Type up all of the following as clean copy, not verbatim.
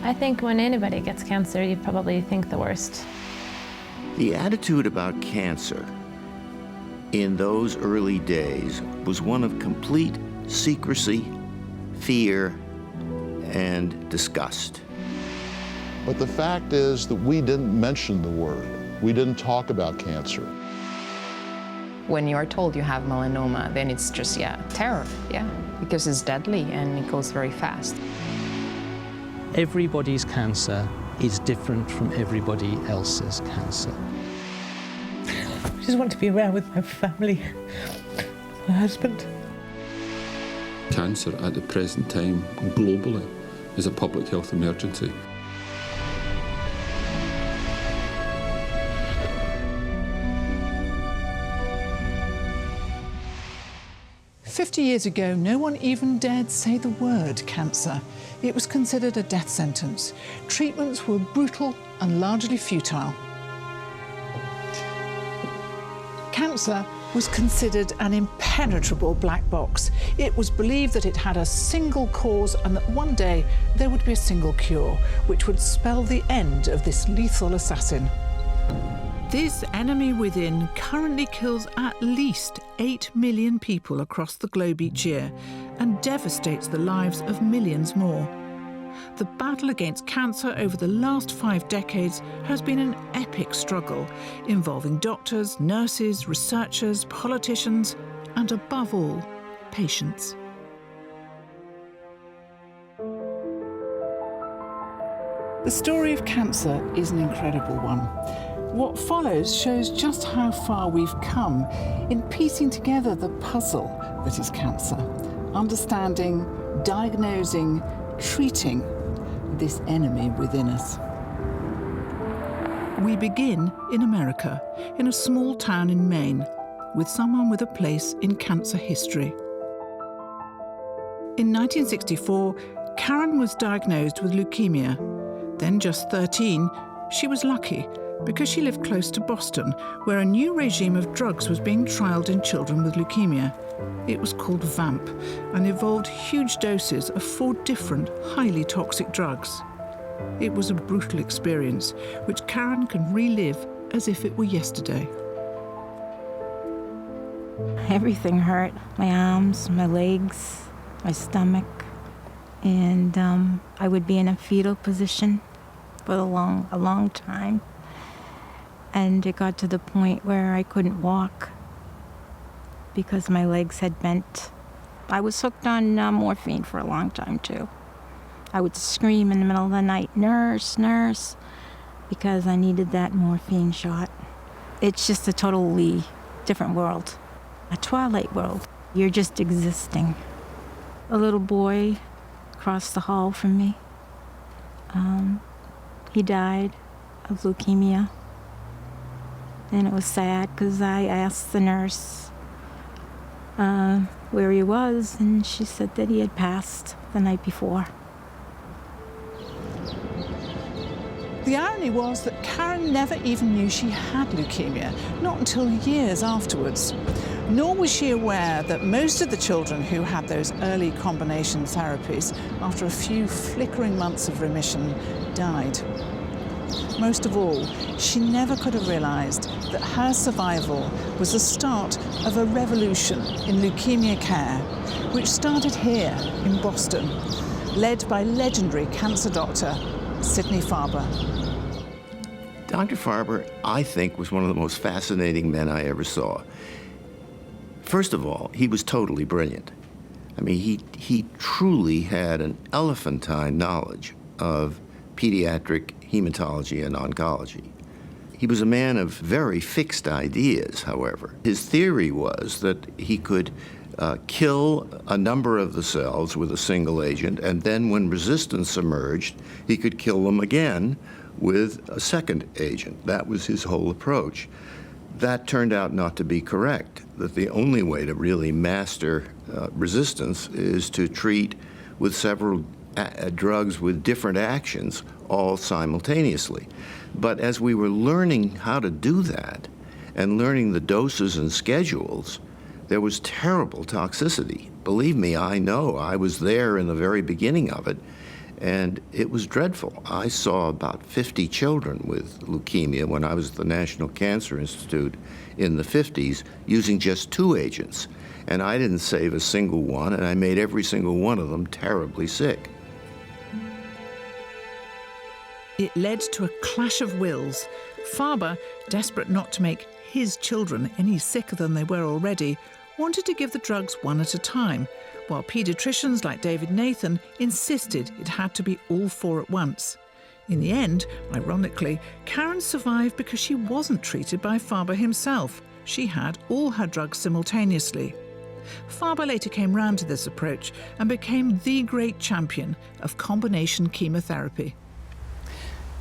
I think when anybody gets cancer, you probably think the worst. The attitude about cancer in those early days was one of complete secrecy, fear, and disgust. But the fact is that we didn't mention the word. We didn't talk about cancer. When you are told you have melanoma, then it's just, terror, because it's deadly and it goes very fast. Everybody's cancer is different from everybody else's cancer. I just want to be around with my family, my husband. Cancer at the present time, globally, is a public health emergency. "50 years ago, no one even dared say the word cancer. It was considered a death sentence. Treatments were brutal and largely futile. Cancer was considered an impenetrable black box. It was believed that it had a single cause and that one day there would be a single cure, which would spell the end of this lethal assassin. This enemy within currently kills at least 8 million people across the globe each year and devastates the lives of millions more. The battle against cancer over the last 5 decades has been an epic struggle involving doctors, nurses, researchers, politicians, and above all, patients. The story of cancer is an incredible one. What follows shows just how far we've come in piecing together the puzzle that is cancer, understanding, diagnosing, treating this enemy within us. We begin in America, in a small town in Maine, with someone with a place in cancer history. In 1964, Karen was diagnosed with leukemia. Then, just 13, she was lucky because she lived close to Boston, where a new regime of drugs was being trialled in children with leukemia. It was called VAMP and involved huge doses of 4 different, highly toxic drugs. It was a brutal experience, which Karen can relive as if it were yesterday. Everything hurt. My arms, my legs, my stomach. And I would be in a fetal position for a long time. And it got to the point where I couldn't walk because my legs had bent. I was hooked on morphine for a long time, too. I would scream in the middle of the night, "Nurse, nurse," because I needed that morphine shot. It's just a totally different world, a twilight world. You're just existing. A little boy across the hall from me, he died of leukemia. And it was sad because I asked the nurse where he was, and she said that he had passed the night before. The irony was that Karen never even knew she had leukemia, not until years afterwards. Nor was she aware that most of the children who had those early combination therapies, after a few flickering months of remission, died. Most of all, she never could have realised that her survival was the start of a revolution in leukemia care, which started here in Boston, led by legendary cancer doctor Sidney Farber. Dr. Farber, I think, was one of the most fascinating men I ever saw. First of all, he was totally brilliant. I mean, he truly had an elephantine knowledge of pediatric hematology and oncology. He was a man of very fixed ideas, however. His theory was that he could kill a number of the cells with a single agent, and then when resistance emerged, he could kill them again with a second agent. That was his whole approach. That turned out not to be correct, that the only way to really master resistance is to treat with several drugs with different actions all simultaneously. But as we were learning how to do that and learning the doses and schedules, there was terrible toxicity. Believe me, I know. I was there in the very beginning of it. And it was dreadful. I saw about 50 children with leukemia when I was at the National Cancer Institute in the 50s using just 2 agents. And I didn't save a single one, and I made every single one of them terribly sick. It led to a clash of wills. Farber, desperate not to make his children any sicker than they were already, wanted to give the drugs one at a time, while paediatricians like David Nathan insisted it had to be all 4 at once. In the end, ironically, Karen survived because she wasn't treated by Farber himself. She had all her drugs simultaneously. Farber later came round to this approach and became the great champion of combination chemotherapy.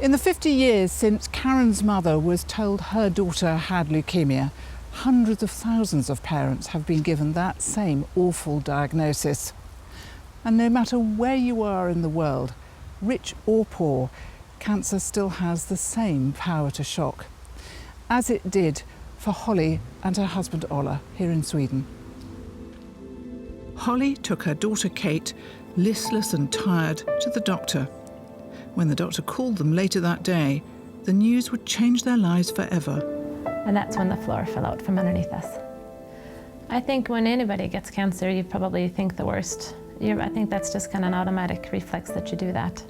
In the 50 years since Karen's mother was told her daughter had leukemia, hundreds of thousands of parents have been given that same awful diagnosis. And no matter where you are in the world, rich or poor, cancer still has the same power to shock, as it did for Holly and her husband Ola here in Sweden. Holly took her daughter Kate, listless and tired, to the doctor. When the doctor called them later that day, the news would change their lives forever. And that's when the floor fell out from underneath us. I think when anybody gets cancer, you probably think the worst. I think that's just kind of an automatic reflex that you do that.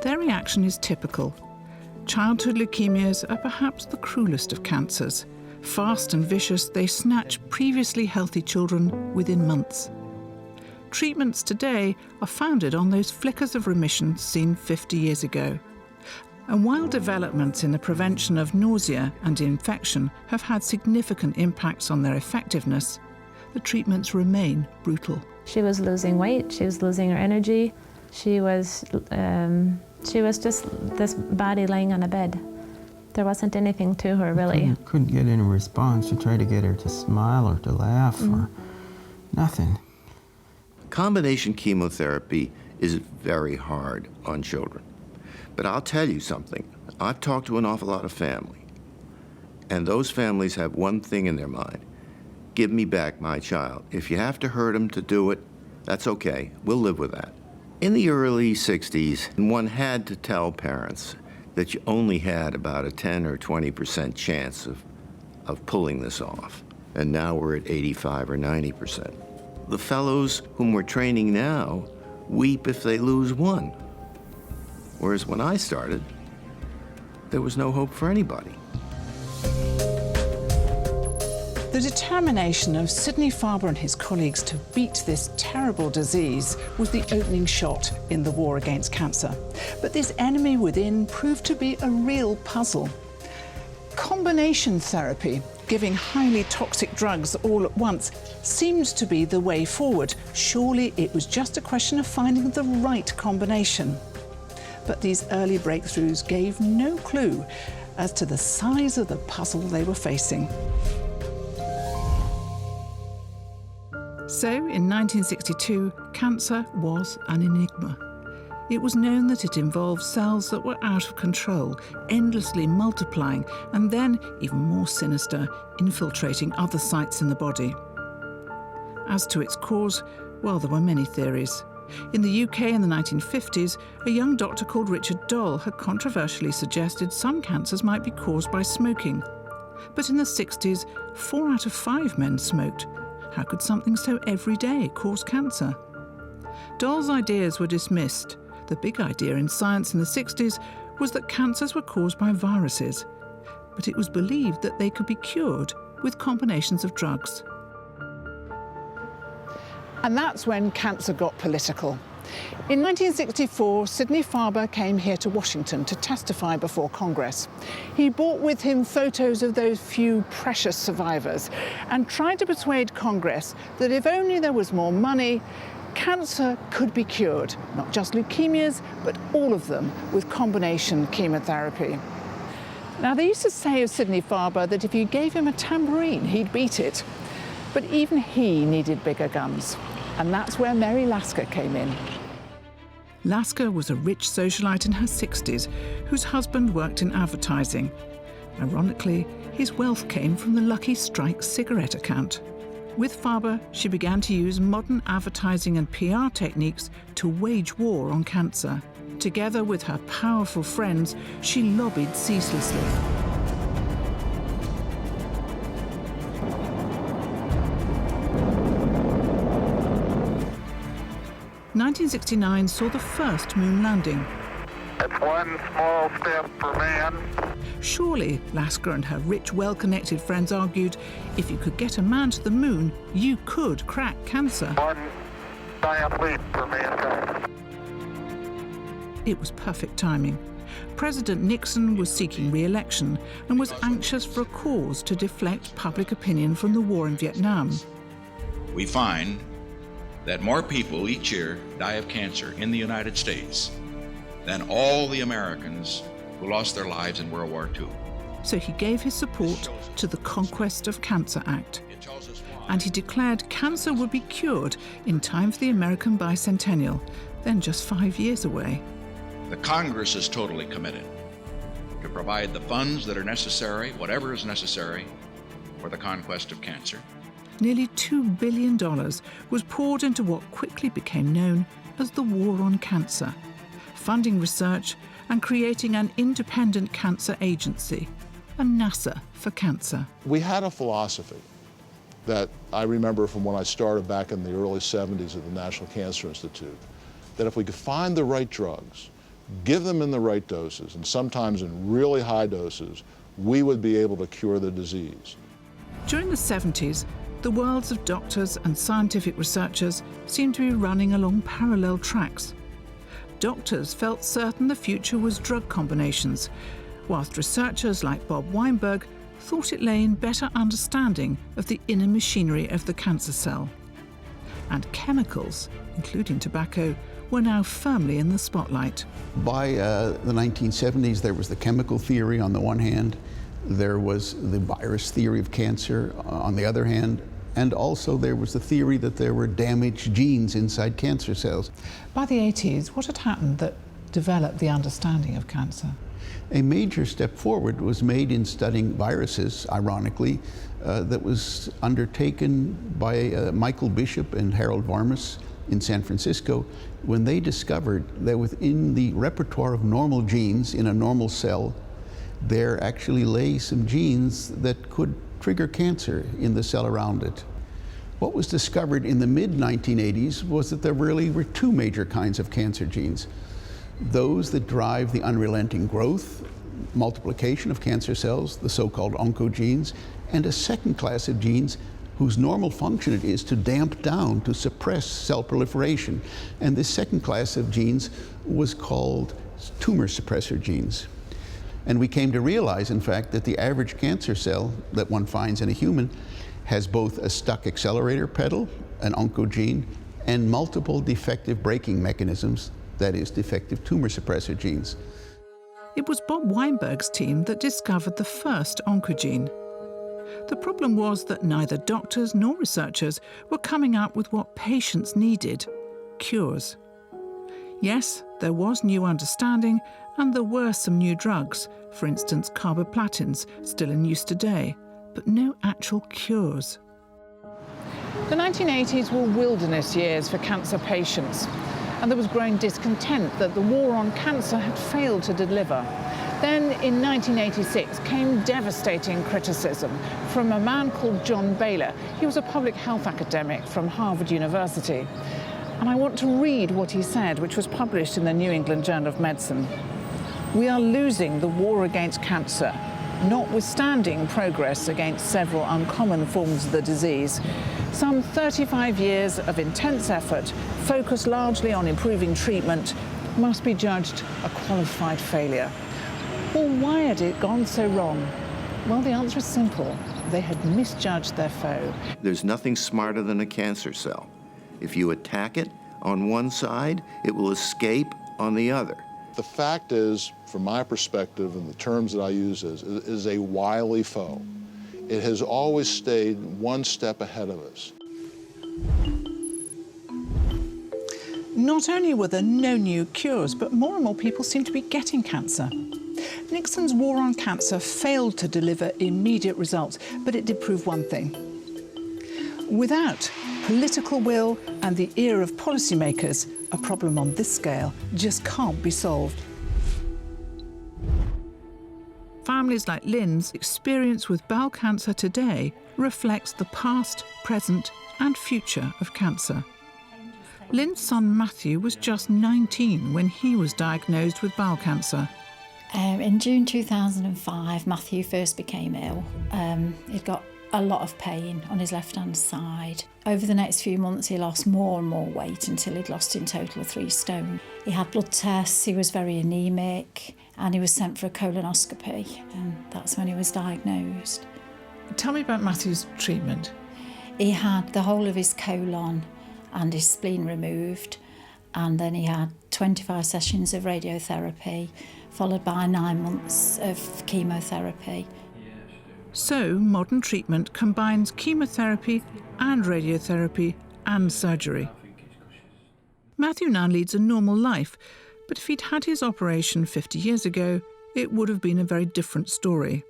Their reaction is typical. Childhood leukemias are perhaps the cruelest of cancers. Fast and vicious, they snatch previously healthy children within months. Treatments today are founded on those flickers of remission seen 50 years ago. And while developments in the prevention of nausea and infection have had significant impacts on their effectiveness, the treatments remain brutal. She was losing weight, she was losing her energy, she was just this body laying on a bed. There wasn't anything to her, really. Couldn't get any response. You tried to get her to smile or to laugh or nothing. Combination chemotherapy is very hard on children. But I'll tell you something. I've talked to an awful lot of family, and those families have one thing in their mind. Give me back my child. If you have to hurt him to do it, that's okay. We'll live with that. In the early 60s, one had to tell parents that you only had about a 10 or 20% chance of pulling this off. And now we're at 85 or 90%. The fellows whom we're training now weep if they lose one. Whereas when I started, there was no hope for anybody. The determination of Sidney Farber and his colleagues to beat this terrible disease was the opening shot in the war against cancer. But this enemy within proved to be a real puzzle. Combination therapy, giving highly toxic drugs all at once, seemed to be the way forward. Surely it was just a question of finding the right combination. But these early breakthroughs gave no clue as to the size of the puzzle they were facing. So, in 1962, cancer was an enigma. It was known that it involved cells that were out of control, endlessly multiplying, and then, even more sinister, infiltrating other sites in the body. As to its cause, well, there were many theories. In the UK in the 1950s, a young doctor called Richard Doll had controversially suggested some cancers might be caused by smoking. But in the 60s, 4 out of 5 men smoked. How could something so everyday cause cancer? Doll's ideas were dismissed. The big idea in science in the 60s was that cancers were caused by viruses, but it was believed that they could be cured with combinations of drugs. And that's when cancer got political. In 1964, Sidney Farber came here to Washington to testify before Congress. He brought with him photos of those few precious survivors and tried to persuade Congress that if only there was more money, cancer could be cured, not just leukemias, but all of them with combination chemotherapy. Now, they used to say of Sidney Farber that if you gave him a tambourine, he'd beat it. But even he needed bigger guns. And that's where Mary Lasker came in. Lasker was a rich socialite in her 60s whose husband worked in advertising. Ironically, his wealth came from the Lucky Strike cigarette account. With Farber, she began to use modern advertising and PR techniques to wage war on cancer. Together with her powerful friends, she lobbied ceaselessly. 1969 saw the first moon landing. It's one small step for man. Surely, Lasker and her rich, well-connected friends argued, if you could get a man to the moon, you could crack cancer. One giant leap for mankind. It was perfect timing. President Nixon was seeking re-election and was anxious for a cause to deflect public opinion from the war in Vietnam. We find that more people each year die of cancer in the United States than all the Americans who lost their lives in World War II. So he gave his support to the Conquest of Cancer Act. And he declared cancer would be cured in time for the American bicentennial, then just 5 years away. The Congress is totally committed to provide the funds that are necessary, whatever is necessary, for the conquest of cancer. Nearly $2 billion was poured into what quickly became known as the War on Cancer, funding research and creating an independent cancer agency, a NASA for cancer. We had a philosophy that I remember from when I started back in the early 70s at the National Cancer Institute, that if we could find the right drugs, give them in the right doses, and sometimes in really high doses, we would be able to cure the disease. During the 70s, the worlds of doctors and scientific researchers seemed to be running along parallel tracks. Doctors felt certain the future was drug combinations, whilst researchers like Bob Weinberg thought it lay in better understanding of the inner machinery of the cancer cell. And chemicals, including tobacco, were now firmly in the spotlight. By the 1970s, there was the chemical theory on the one hand, there was the virus theory of cancer on the other hand, and also there was the theory that there were damaged genes inside cancer cells. By the 80s, what had happened that developed the understanding of cancer? A major step forward was made in studying viruses, ironically, that was undertaken by Michael Bishop and Harold Varmus in San Francisco, when they discovered that within the repertoire of normal genes in a normal cell, there actually lay some genes that could trigger cancer in the cell around it. What was discovered in the mid-1980s was that there really were two major kinds of cancer genes. Those that drive the unrelenting growth, multiplication of cancer cells, the so-called oncogenes, and a second class of genes whose normal function it is to damp down, to suppress cell proliferation. And this second class of genes was called tumor suppressor genes. And we came to realize, in fact, that the average cancer cell that one finds in a human has both a stuck accelerator pedal, an oncogene, and multiple defective braking mechanisms, that is, defective tumor suppressor genes. It was Bob Weinberg's team that discovered the first oncogene. The problem was that neither doctors nor researchers were coming up with what patients needed: cures. Yes, there was new understanding, and there were some new drugs, for instance carboplatins, still in use today, but no actual cures. The 1980s were wilderness years for cancer patients, and there was growing discontent that the war on cancer had failed to deliver. Then, in 1986, came devastating criticism from a man called John Baylor. He was a public health academic from Harvard University. And I want to read what he said, which was published in the New England Journal of Medicine. "We are losing the war against cancer, notwithstanding progress against several uncommon forms of the disease. Some 35 years of intense effort, focused largely on improving treatment, must be judged a qualified failure." Well, why had it gone so wrong? Well, the answer is simple. They had misjudged their foe. There's nothing smarter than a cancer cell. If you attack it on one side, it will escape on the other. The fact is, from my perspective, and the terms that I use is a wily foe. It has always stayed one step ahead of us. Not only were there no new cures, but more and more people seemed to be getting cancer. Nixon's war on cancer failed to deliver immediate results, but it did prove one thing. Without political will and the ear of policymakers, a problem on this scale just can't be solved. Families like Lynn's experience with bowel cancer today reflects the past, present and future of cancer. Lynn's son Matthew was just 19 when he was diagnosed with bowel cancer. In June 2005, Matthew first became ill. He'd got a lot of pain on his left-hand side. Over the next few months, he lost more and more weight until he'd lost in total 3 stone. He had blood tests, he was very anaemic, and he was sent for a colonoscopy, and that's when he was diagnosed. Tell me about Matthew's treatment. He had the whole of his colon and his spleen removed, and then he had 25 sessions of radiotherapy, followed by 9 months of chemotherapy. So, modern treatment combines chemotherapy and radiotherapy and surgery. Matthew now leads a normal life, but if he'd had his operation 50 years ago, it would have been a very different story.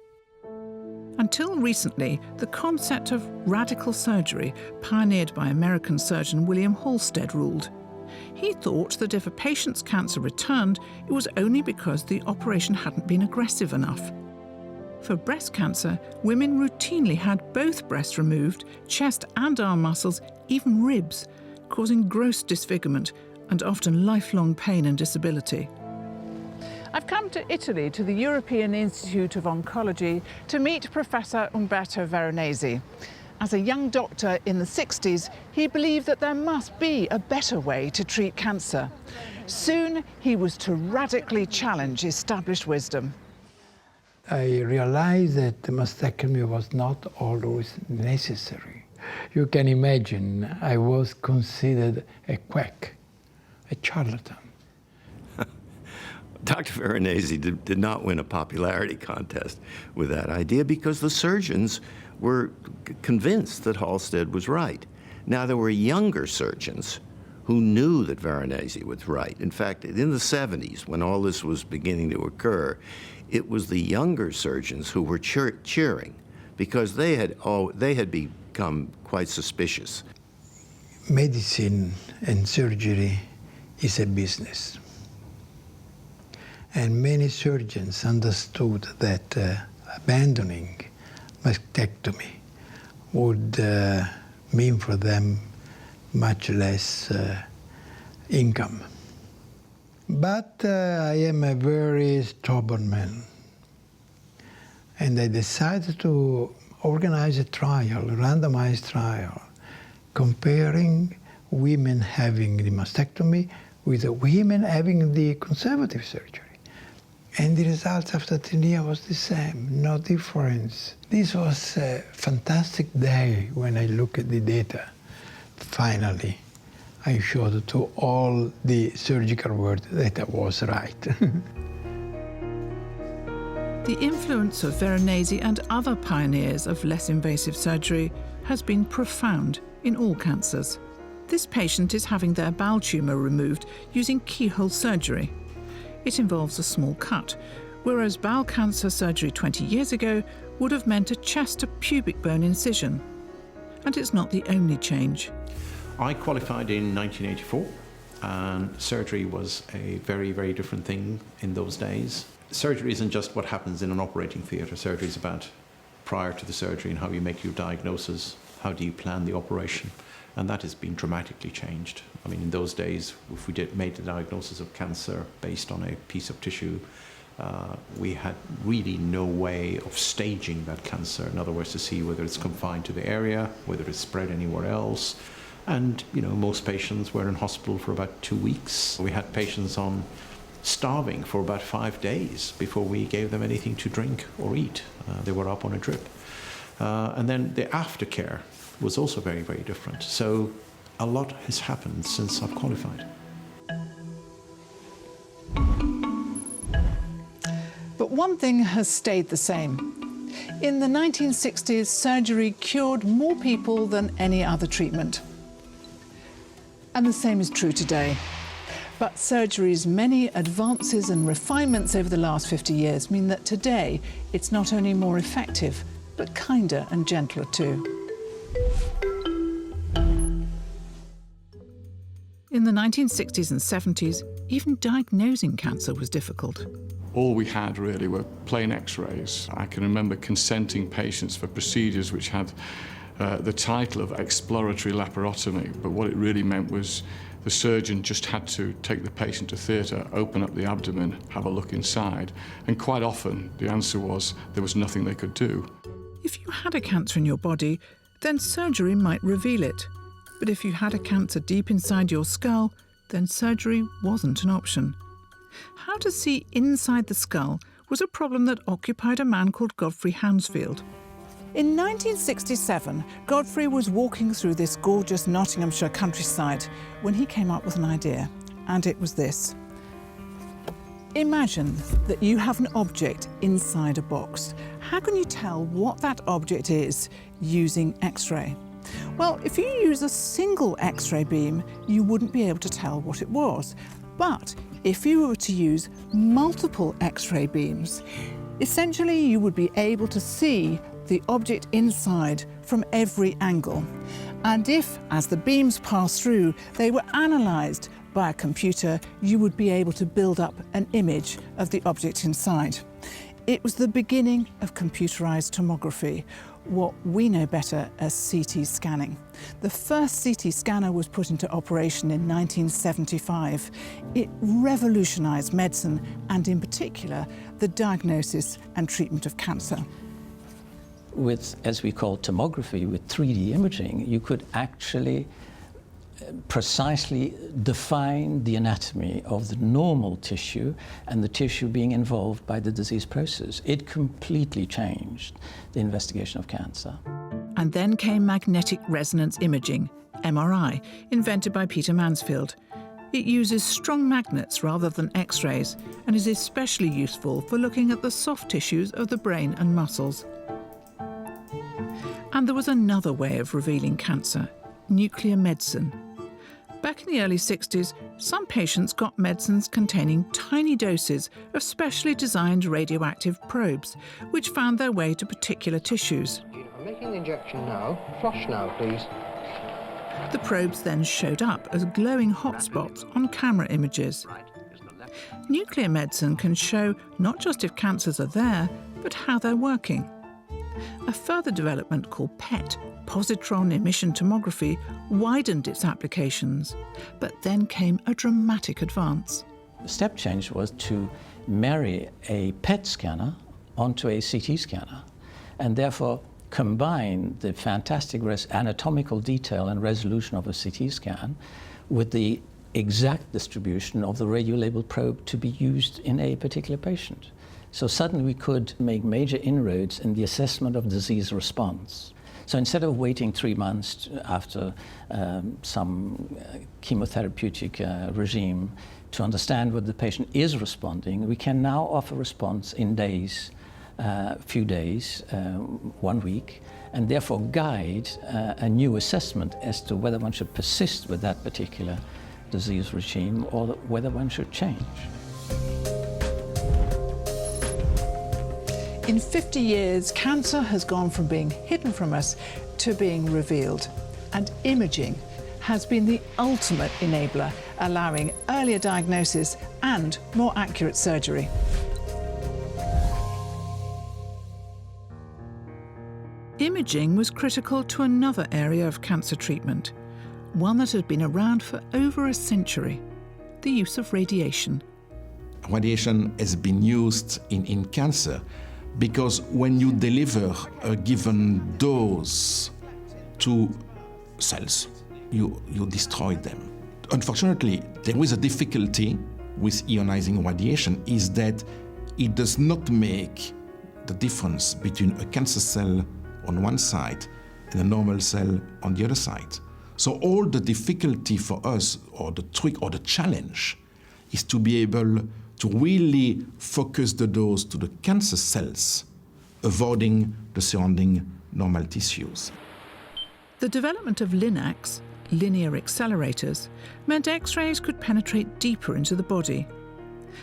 Until recently, the concept of radical surgery, pioneered by American surgeon William Halsted, ruled. He thought that if a patient's cancer returned, it was only because the operation hadn't been aggressive enough. For breast cancer, women routinely had both breasts removed, chest and arm muscles, even ribs, causing gross disfigurement and often lifelong pain and disability. I've come to Italy, to the European Institute of Oncology, to meet Professor Umberto Veronesi. As a young doctor in the 60s, he believed that there must be a better way to treat cancer. Soon, he was to radically challenge established wisdom. I realized that the mastectomy was not always necessary. You can imagine I was considered a quack, a charlatan. Dr. Veronesi did not win a popularity contest with that idea because the surgeons were convinced that Halsted was right. Now, there were younger surgeons who knew that Veronesi was right. In fact, in the 70s, when all this was beginning to occur, it was the younger surgeons who were cheering because they had become quite suspicious. Medicine and surgery is a business. And many surgeons understood that abandoning mastectomy would mean for them much less income. But I am a very stubborn man. And I decided to organize a trial, a randomized trial, comparing women having the mastectomy with the women having the conservative surgery. And the results after 10 years was the same, no difference. This was a fantastic day when I look at the data. Finally, I showed to all the surgical world that I was right. The influence of Veronesi and other pioneers of less invasive surgery has been profound in all cancers. This patient is having their bowel tumour removed using keyhole surgery. It involves a small cut, whereas bowel cancer surgery 20 years ago would have meant a chest to pubic bone incision. And it's not the only change. I qualified in 1984, and surgery was a very, very different thing in those days. Surgery isn't just what happens in an operating theatre. Surgery is about prior to the surgery and how you make your diagnosis, how do you plan the operation, and that has been dramatically changed. I mean, in those days, if we made the diagnosis of cancer based on a piece of tissue, we had really no way of staging that cancer. In other words, to see whether it's confined to the area, whether it's spread anywhere else. And, you know, most patients were in hospital for about 2 weeks. We had patients on starving for about 5 days before we gave them anything to drink or eat. They were up on a drip. And then the aftercare was also very, very different. So a lot has happened since I've qualified. But one thing has stayed the same. In the 1960s, surgery cured more people than any other treatment. And the same is true today. But surgery's many advances and refinements over the last 50 years mean that today it's not only more effective, but kinder and gentler too. In the 1960s and 70s, even diagnosing cancer was difficult. All we had really were plain x-rays. I can remember consenting patients for procedures which had the title of exploratory laparotomy, but what it really meant was the surgeon just had to take the patient to theatre, open up the abdomen, have a look inside, and quite often the answer was there was nothing they could do. If you had a cancer in your body, then surgery might reveal it. But if you had a cancer deep inside your skull, then surgery wasn't an option. How to see inside the skull was a problem that occupied a man called Godfrey Hounsfield. In 1967, Godfrey was walking through this gorgeous Nottinghamshire countryside when he came up with an idea, and it was this. Imagine that you have an object inside a box. How can you tell what that object is using X-ray? Well, if you use a single X-ray beam, you wouldn't be able to tell what it was. But if you were to use multiple X-ray beams, essentially you would be able to see the object inside from every angle. And if, as the beams passed through, they were analysed by a computer, you would be able to build up an image of the object inside. It was the beginning of computerised tomography, what we know better as CT scanning. The first CT scanner was put into operation in 1975. It revolutionised medicine and, in particular, the diagnosis and treatment of cancer. With, as we call tomography, with 3D imaging, you could actually precisely define the anatomy of the normal tissue and the tissue being involved by the disease process. It completely changed the investigation of cancer. And then came magnetic resonance imaging, MRI, invented by Peter Mansfield. It uses strong magnets rather than X-rays and is especially useful for looking at the soft tissues of the brain and muscles. And there was another way of revealing cancer, nuclear medicine. Back in the early 60s, some patients got medicines containing tiny doses of specially designed radioactive probes, which found their way to particular tissues. I'm making the injection now. Flush now, please. The probes then showed up as glowing hotspots on camera images. Nuclear medicine can show not just if cancers are there, but how they're working. A further development called PET, positron emission tomography, widened its applications, but then came a dramatic advance. The step change was to marry a PET scanner onto a CT scanner, and therefore combine the fantastic anatomical detail and resolution of a CT scan with the exact distribution of the radiolabeled probe to be used in a particular patient. So suddenly we could make major inroads in the assessment of disease response. So instead of waiting 3 months after some chemotherapeutic regime to understand whether the patient is responding, we can now offer response in days, few days, 1 week, and therefore guide a new assessment as to whether one should persist with that particular disease regime or whether one should change. In 50 years, cancer has gone from being hidden from us to being revealed. And imaging has been the ultimate enabler, allowing earlier diagnosis and more accurate surgery. Imaging was critical to another area of cancer treatment, one that had been around for over a century, the use of radiation. Radiation has been used in cancer because when you deliver a given dose to cells, you destroy them. Unfortunately, there is a difficulty with ionizing radiation is that it does not make the difference between a cancer cell on one side and a normal cell on the other side. So all the difficulty for us, or the trick or the challenge, is to be able to really focus the dose to the cancer cells, avoiding the surrounding normal tissues. The development of LINACs, linear accelerators, meant X-rays could penetrate deeper into the body.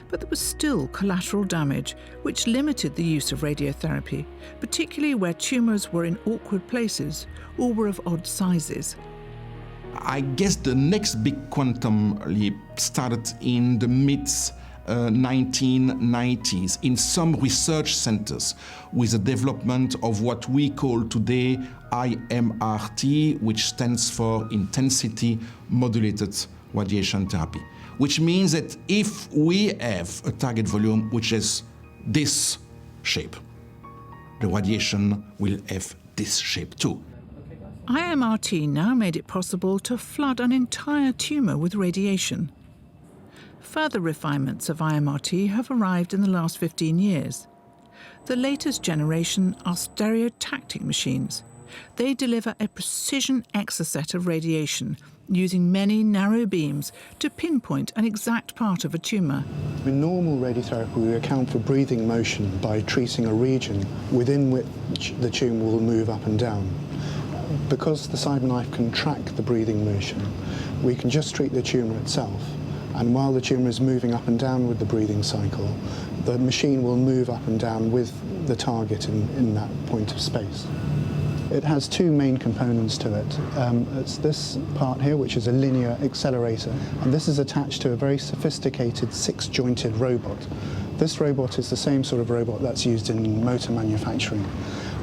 But there was still collateral damage, which limited the use of radiotherapy, particularly where tumours were in awkward places or were of odd sizes. I guess the next big quantum leap started in the mid-1990s in some research centers with the development of what we call today IMRT, which stands for Intensity Modulated Radiation Therapy, which means that if we have a target volume which is this shape, the radiation will have this shape too. IMRT now made it possible to flood an entire tumour with radiation. Further refinements of IMRT have arrived in the last 15 years. The latest generation are stereotactic machines. They deliver a precision exocet of radiation using many narrow beams to pinpoint an exact part of a tumour. In normal radiotherapy, we account for breathing motion by treating a region within which the tumour will move up and down. Because the CyberKnife can track the breathing motion, we can just treat the tumour itself. And while the tumour is moving up and down with the breathing cycle, the machine will move up and down with the target in that point of space. It has two main components to it. It's this part here, which is a linear accelerator, and this is attached to a very sophisticated 6-jointed robot. This robot is the same sort of robot that's used in motor manufacturing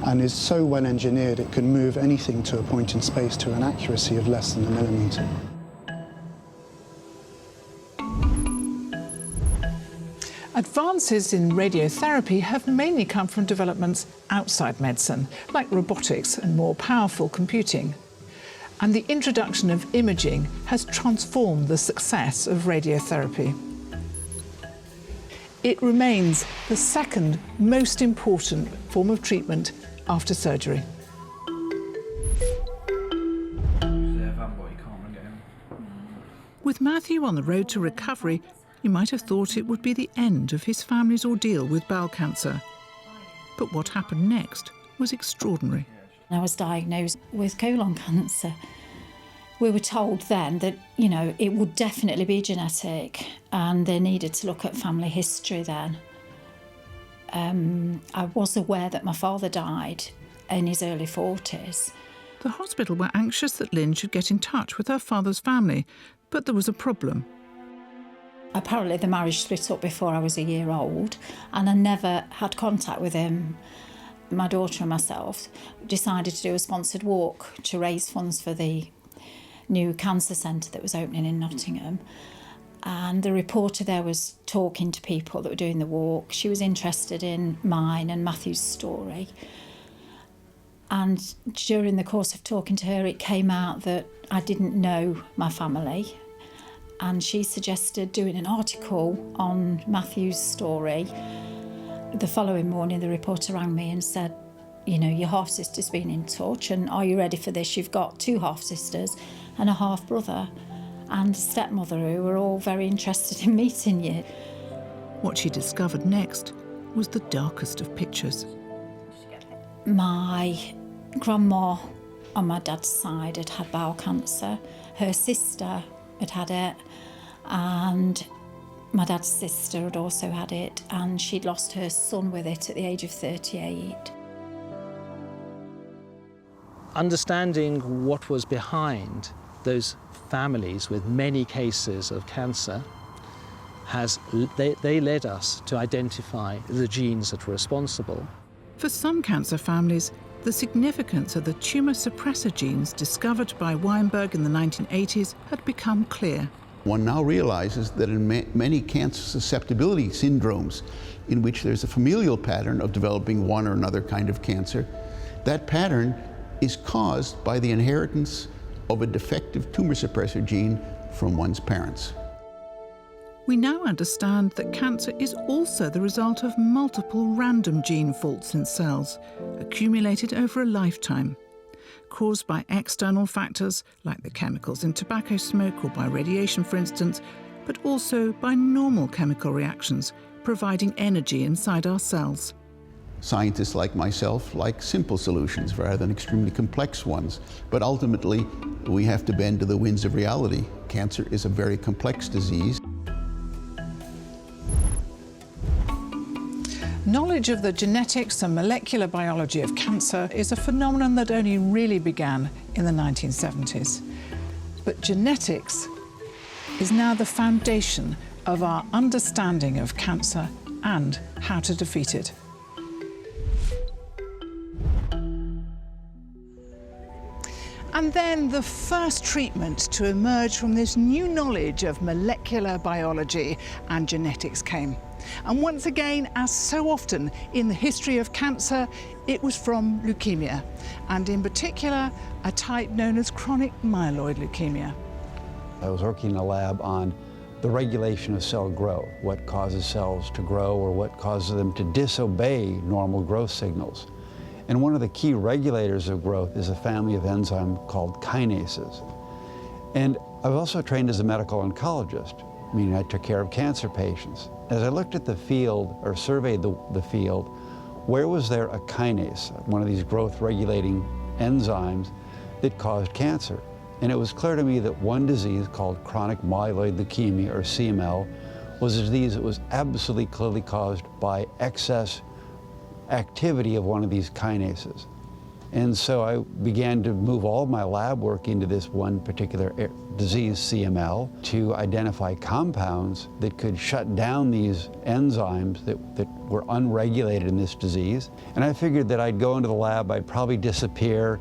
and is so well engineered it can move anything to a point in space to an accuracy of less than a millimetre. Advances in radiotherapy have mainly come from developments outside medicine, like robotics and more powerful computing. And the introduction of imaging has transformed the success of radiotherapy. It remains the second most important form of treatment after surgery. With Matthew on the road to recovery, you might have thought it would be the end of his family's ordeal with bowel cancer. But what happened next was extraordinary. I was diagnosed with colon cancer. We were told then that, you know, it would definitely be genetic and they needed to look at family history then. I was aware that my father died in his early 40s. The hospital were anxious that Lynn should get in touch with her father's family, but there was a problem. Apparently the marriage split up before I was a year old and I never had contact with him. My daughter and myself decided to do a sponsored walk to raise funds for the new cancer centre that was opening in Nottingham. And the reporter there was talking to people that were doing the walk. She was interested in mine and Matthew's story. And during the course of talking to her, it came out that I didn't know my family. And she suggested doing an article on Matthew's story. The following morning, the reporter rang me and said, you know, your half-sister's been in touch and are you ready for this? You've got 2 half-sisters and a half-brother and a stepmother who were all very interested in meeting you. What she discovered next was the darkest of pictures. My grandma on my dad's side had had bowel cancer. Her sister had had it, and my dad's sister had also had it, and she'd lost her son with it at the age of 38. Understanding what was behind those families with many cases of cancer they led us to identify the genes that were responsible. For some cancer families, the significance of the tumour suppressor genes discovered by Weinberg in the 1980s had become clear. One now realizes that in many cancer susceptibility syndromes in which there's a familial pattern of developing one or another kind of cancer, that pattern is caused by the inheritance of a defective tumour suppressor gene from one's parents. We now understand that cancer is also the result of multiple random gene faults in cells, accumulated over a lifetime, caused by external factors like the chemicals in tobacco smoke or by radiation, for instance, but also by normal chemical reactions providing energy inside our cells. Scientists like myself like simple solutions rather than extremely complex ones, but ultimately we have to bend to the winds of reality. Cancer is a very complex disease. Knowledge of the genetics and molecular biology of cancer is a phenomenon that only really began in the 1970s. But genetics is now the foundation of our understanding of cancer and how to defeat it. And then the first treatment to emerge from this new knowledge of molecular biology and genetics came. And once again, as so often in the history of cancer, it was from leukemia, and in particular, a type known as chronic myeloid leukemia. I was working in a lab on the regulation of cell growth, what causes cells to grow or what causes them to disobey normal growth signals. And one of the key regulators of growth is a family of enzymes called kinases. And I was also trained as a medical oncologist, meaning I took care of cancer patients. As I looked at the field, or surveyed the field, where was there a kinase, one of these growth-regulating enzymes that caused cancer? And it was clear to me that one disease called chronic myeloid leukemia, or CML, was a disease that was absolutely clearly caused by excess activity of one of these kinases. And so I began to move all my lab work into this one particular disease, CML, to identify compounds that could shut down these enzymes that were unregulated in this disease. And I figured that I'd go into the lab, I'd probably disappear,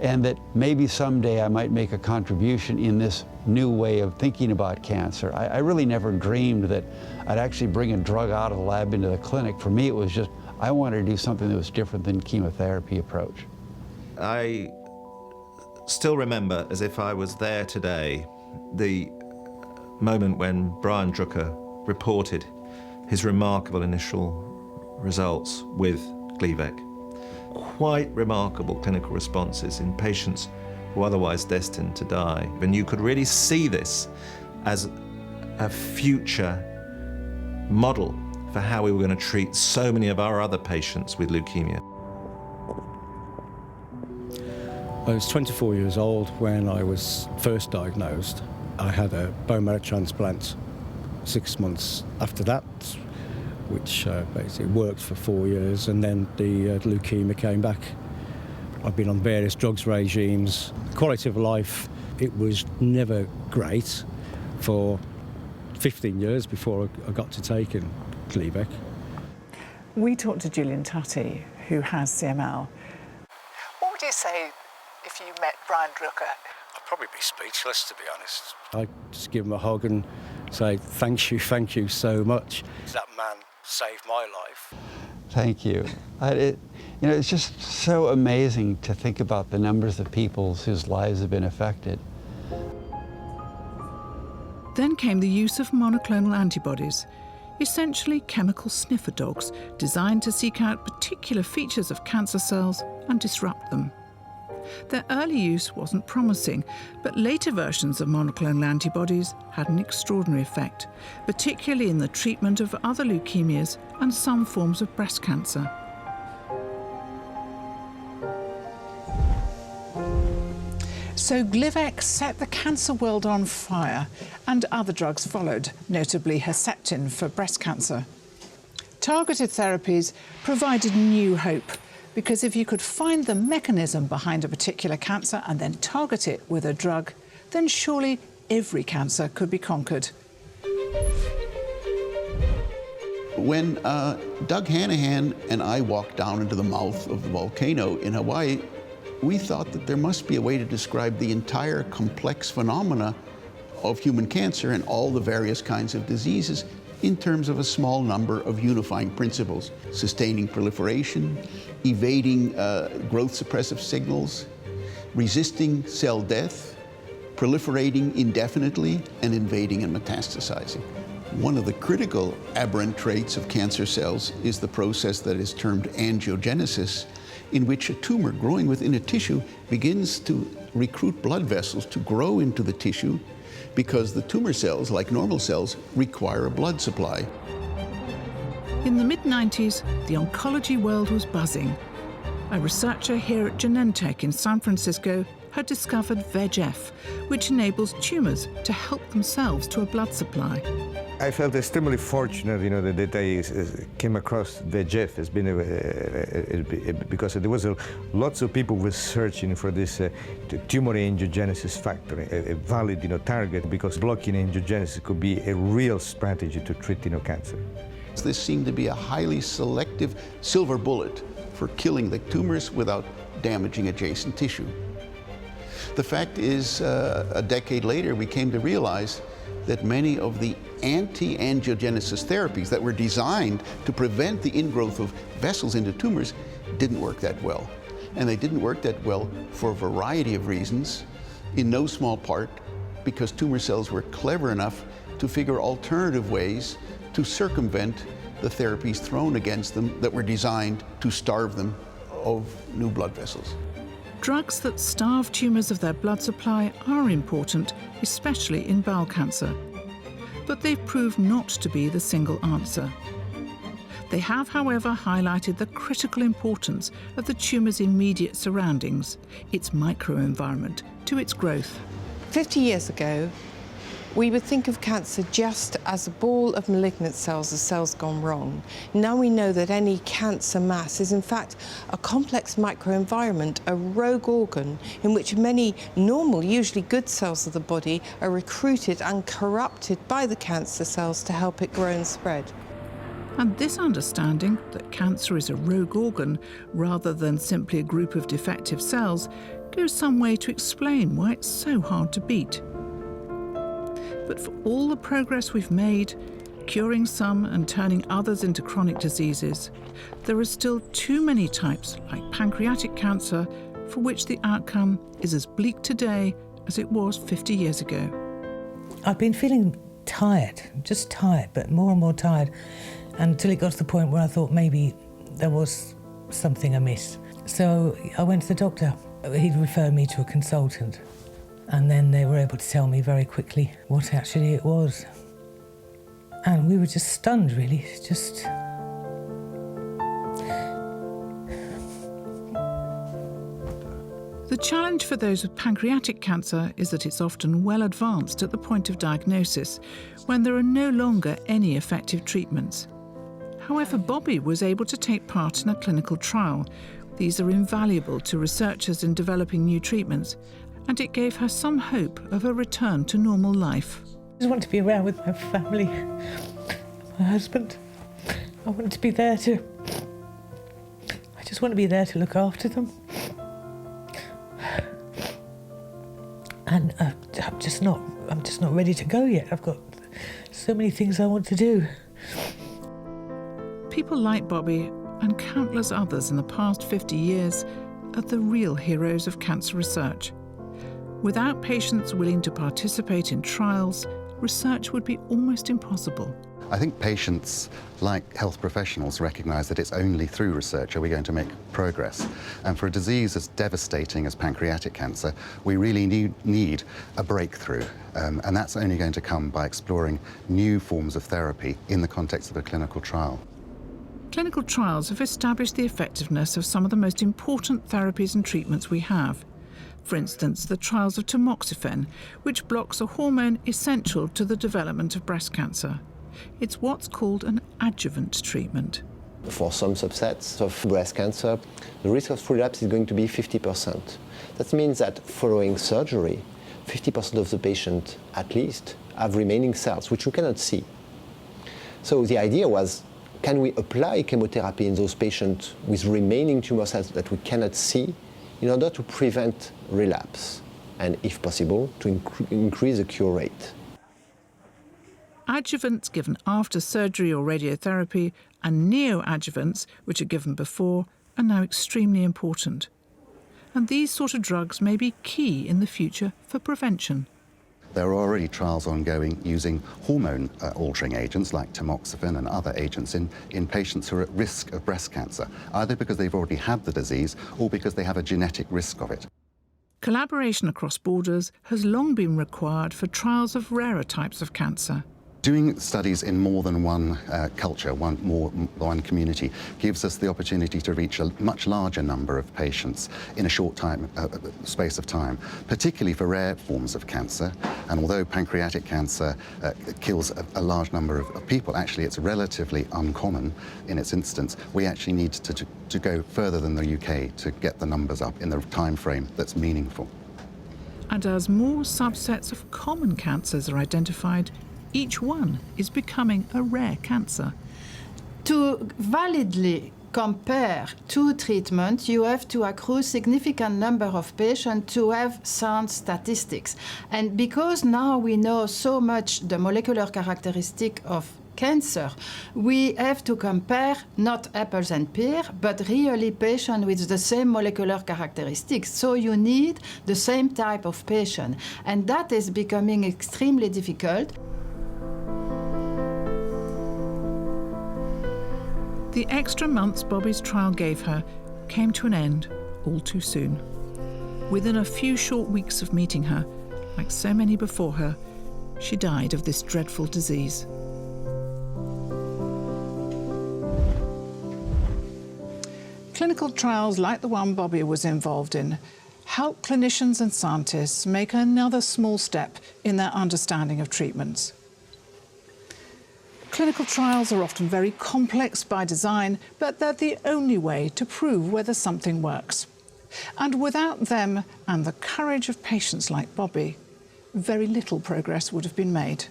and that maybe someday I might make a contribution in this new way of thinking about cancer. I really never dreamed that I'd actually bring a drug out of the lab into the clinic. For me, it was just, I wanted to do something that was different than chemotherapy approach. I still remember, as if I was there today, the moment when Brian Drucker reported his remarkable initial results with Gleevec. Quite remarkable clinical responses in patients who were otherwise destined to die. And you could really see this as a future model for how we were going to treat so many of our other patients with leukemia. I was 24 years old when I was first diagnosed. I had a bone marrow transplant 6 months after that, which basically worked for 4 years, and then the leukemia came back. I've been on various drugs regimes. Quality of life, it was never great for 15 years before I got to taking Gleevec. We talked to Julian Tutty, who has CML. What would you say if you met Brian Drucker? I'd probably be speechless, to be honest. I'd just give him a hug and say, thank you so much. That man saved my life. Thank you. It's just so amazing to think about the numbers of people whose lives have been affected. Then came the use of monoclonal antibodies, essentially chemical sniffer dogs designed to seek out particular features of cancer cells and disrupt them. Their early use wasn't promising, but later versions of monoclonal antibodies had an extraordinary effect, particularly in the treatment of other leukemias and some forms of breast cancer. So Gleevec set the cancer world on fire, and other drugs followed, notably Herceptin for breast cancer. Targeted therapies provided new hope, because if you could find the mechanism behind a particular cancer and then target it with a drug, then surely every cancer could be conquered. When Doug Hanahan and I walked down into the mouth of the volcano in Hawaii, we thought that there must be a way to describe the entire complex phenomena of human cancer and all the various kinds of diseases in terms of a small number of unifying principles: sustaining proliferation, evading growth suppressive signals, resisting cell death, proliferating indefinitely, and invading and metastasizing. One of the critical aberrant traits of cancer cells is the process that is termed angiogenesis, in which a tumor growing within a tissue begins to recruit blood vessels to grow into the tissue, because the tumor cells, like normal cells, require a blood supply. In the mid-90s, the oncology world was buzzing. A researcher here at Genentech in San Francisco had discovered VEGF, which enables tumours to help themselves to a blood supply. I felt extremely fortunate, that I came across VEGF. It's been because there was lots of people researching for this tumor angiogenesis factor, a valid, target, because blocking angiogenesis could be a real strategy to treat, cancer. This seemed to be a highly selective silver bullet for killing the tumors without damaging adjacent tissue. The fact is, a decade later, we came to realize that many of the anti-angiogenesis therapies that were designed to prevent the ingrowth of vessels into tumors didn't work that well. And they didn't work that well for a variety of reasons, in no small part because tumor cells were clever enough to figure alternative ways to circumvent the therapies thrown against them that were designed to starve them of new blood vessels. Drugs that starve tumours of their blood supply are important, especially in bowel cancer. But they've proved not to be the single answer. They have, however, highlighted the critical importance of the tumour's immediate surroundings, its microenvironment, to its growth. 50 years ago, we would think of cancer just as a ball of malignant cells, the cells gone wrong. Now we know that any cancer mass is in fact a complex microenvironment, a rogue organ in which many normal, usually good cells of the body are recruited and corrupted by the cancer cells to help it grow and spread. And this understanding that cancer is a rogue organ rather than simply a group of defective cells goes some way to explain why it's so hard to beat. But for all the progress we've made, curing some and turning others into chronic diseases, there are still too many types, like pancreatic cancer, for which the outcome is as bleak today as it was 50 years ago. I've been feeling tired, just tired, but more and more tired, until it got to the point where I thought maybe there was something amiss. So I went to the doctor. He'd referred me to a consultant. And then they were able to tell me very quickly what actually it was. And we were just stunned, really, just... The challenge for those with pancreatic cancer is that it's often well advanced at the point of diagnosis, when there are no longer any effective treatments. However, Bobby was able to take part in a clinical trial. These are invaluable to researchers in developing new treatments, and it gave her some hope of a return to normal life. I just want to be around with my family, my husband. I want to be there to... I just want to be there to look after them. And I'm just not ready to go yet. I've got so many things I want to do. People like Bobby and countless others in the past 50 years are the real heroes of cancer research. Without patients willing to participate in trials, research would be almost impossible. I think patients, like health professionals, recognise that it's only through research are we going to make progress. And for a disease as devastating as pancreatic cancer, we really need a breakthrough. And that's only going to come by exploring new forms of therapy in the context of a clinical trial. Clinical trials have established the effectiveness of some of the most important therapies and treatments we have. For instance, the trials of tamoxifen, which blocks a hormone essential to the development of breast cancer. It's what's called an adjuvant treatment. For some subsets of breast cancer, the risk of relapse is going to be 50%. That means that following surgery, 50% of the patients, at least, have remaining cells, which you cannot see. So the idea was, can we apply chemotherapy in those patients with remaining tumor cells that we cannot see in order to prevent relapse and, if possible, to increase the cure rate? Adjuvants given after surgery or radiotherapy and neoadjuvants, which are given before, are now extremely important. And these sort of drugs may be key in the future for prevention. There are already trials ongoing using hormone-altering agents like tamoxifen and other agents in patients who are at risk of breast cancer, either because they've already had the disease or because they have a genetic risk of it. Collaboration across borders has long been required for trials of rarer types of cancer. Doing studies in more than one culture, one community, gives us the opportunity to reach a much larger number of patients in a short space of time, particularly for rare forms of cancer. And although pancreatic cancer kills a large number of people, actually it's relatively uncommon in its instance. We actually need to go further than the UK to get the numbers up in the time frame that's meaningful. And as more subsets of common cancers are identified, each one is becoming a rare cancer. To validly compare two treatments, you have to accrue significant number of patients to have sound statistics. And because now we know so much the molecular characteristic of cancer, we have to compare not apples and pears, but really patients with the same molecular characteristics. So you need the same type of patient. And that is becoming extremely difficult. The extra months Bobby's trial gave her came to an end all too soon. Within a few short weeks of meeting her, like so many before her, she died of this dreadful disease. Clinical trials like the one Bobby was involved in help clinicians and scientists make another small step in their understanding of treatments. Clinical trials are often very complex by design, but they're the only way to prove whether something works. And without them and the courage of patients like Bobby, very little progress would have been made.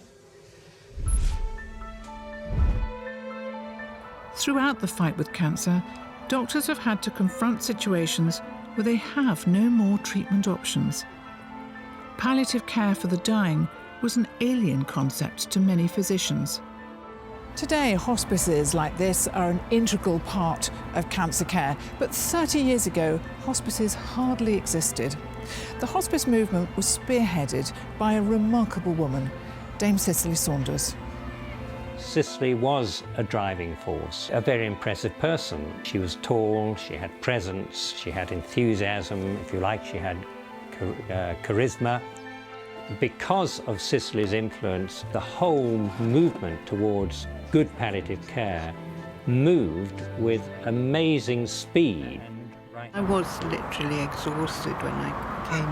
Throughout the fight with cancer, doctors have had to confront situations where they have no more treatment options. Palliative care for the dying was an alien concept to many physicians. Today, hospices like this are an integral part of cancer care, but 30 years ago, hospices hardly existed. The hospice movement was spearheaded by a remarkable woman, Dame Cicely Saunders. Cicely was a driving force, a very impressive person. She was tall, she had presence, she had enthusiasm, if you like, she had charisma. Because of Cicely's influence, the whole movement towards good palliative care moved with amazing speed. I was literally exhausted when I came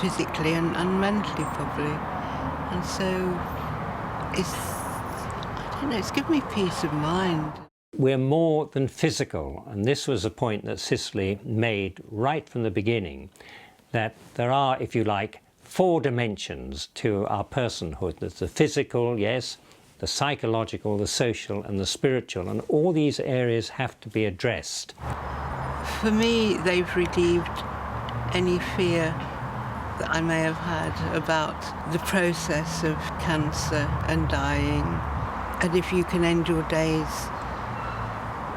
in, physically and mentally probably. And so I don't know, it's given me peace of mind. We're more than physical, and this was a point that Cicely made right from the beginning, that there are, if you like, 4 dimensions to our personhood. There's the physical, yes, the psychological, the social, and the spiritual, and all these areas have to be addressed. For me, they've relieved any fear that I may have had about the process of cancer and dying. And if you can end your days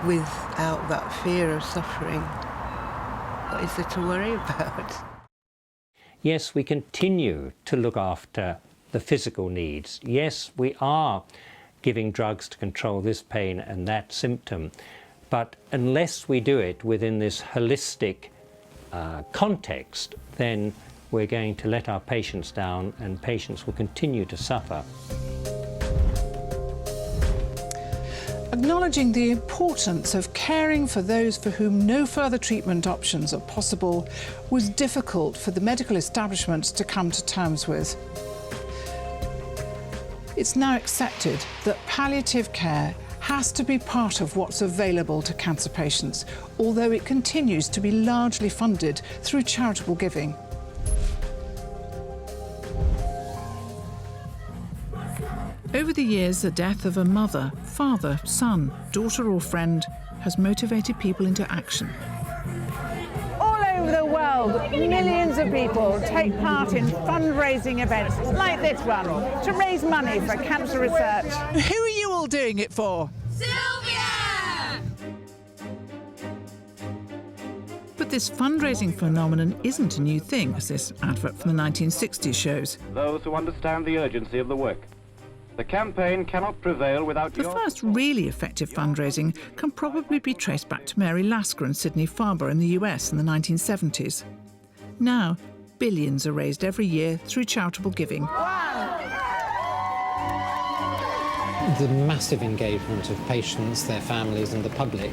without that fear of suffering, what is there to worry about? Yes, we continue to look after the physical needs. Yes, we are giving drugs to control this pain and that symptom. But unless we do it within this holistic context, then we're going to let our patients down and patients will continue to suffer. Acknowledging the importance of caring for those for whom no further treatment options are possible was difficult for the medical establishment to come to terms with. It's now accepted that palliative care has to be part of what's available to cancer patients, although it continues to be largely funded through charitable giving. Over the years, the death of a mother, father, son, daughter or friend has motivated people into action. All over the world, millions of people take part in fundraising events like this one to raise money for cancer research. Who are you all doing it for? Sylvia! But this fundraising phenomenon isn't a new thing, as this advert from the 1960s shows. Those who understand the urgency of the work. The campaign cannot prevail without The first really effective fundraising can probably be traced back to Mary Lasker and Sidney Farber in the US in the 1970s. Now, billions are raised every year through charitable giving. 1, the massive engagement of patients, their families and the public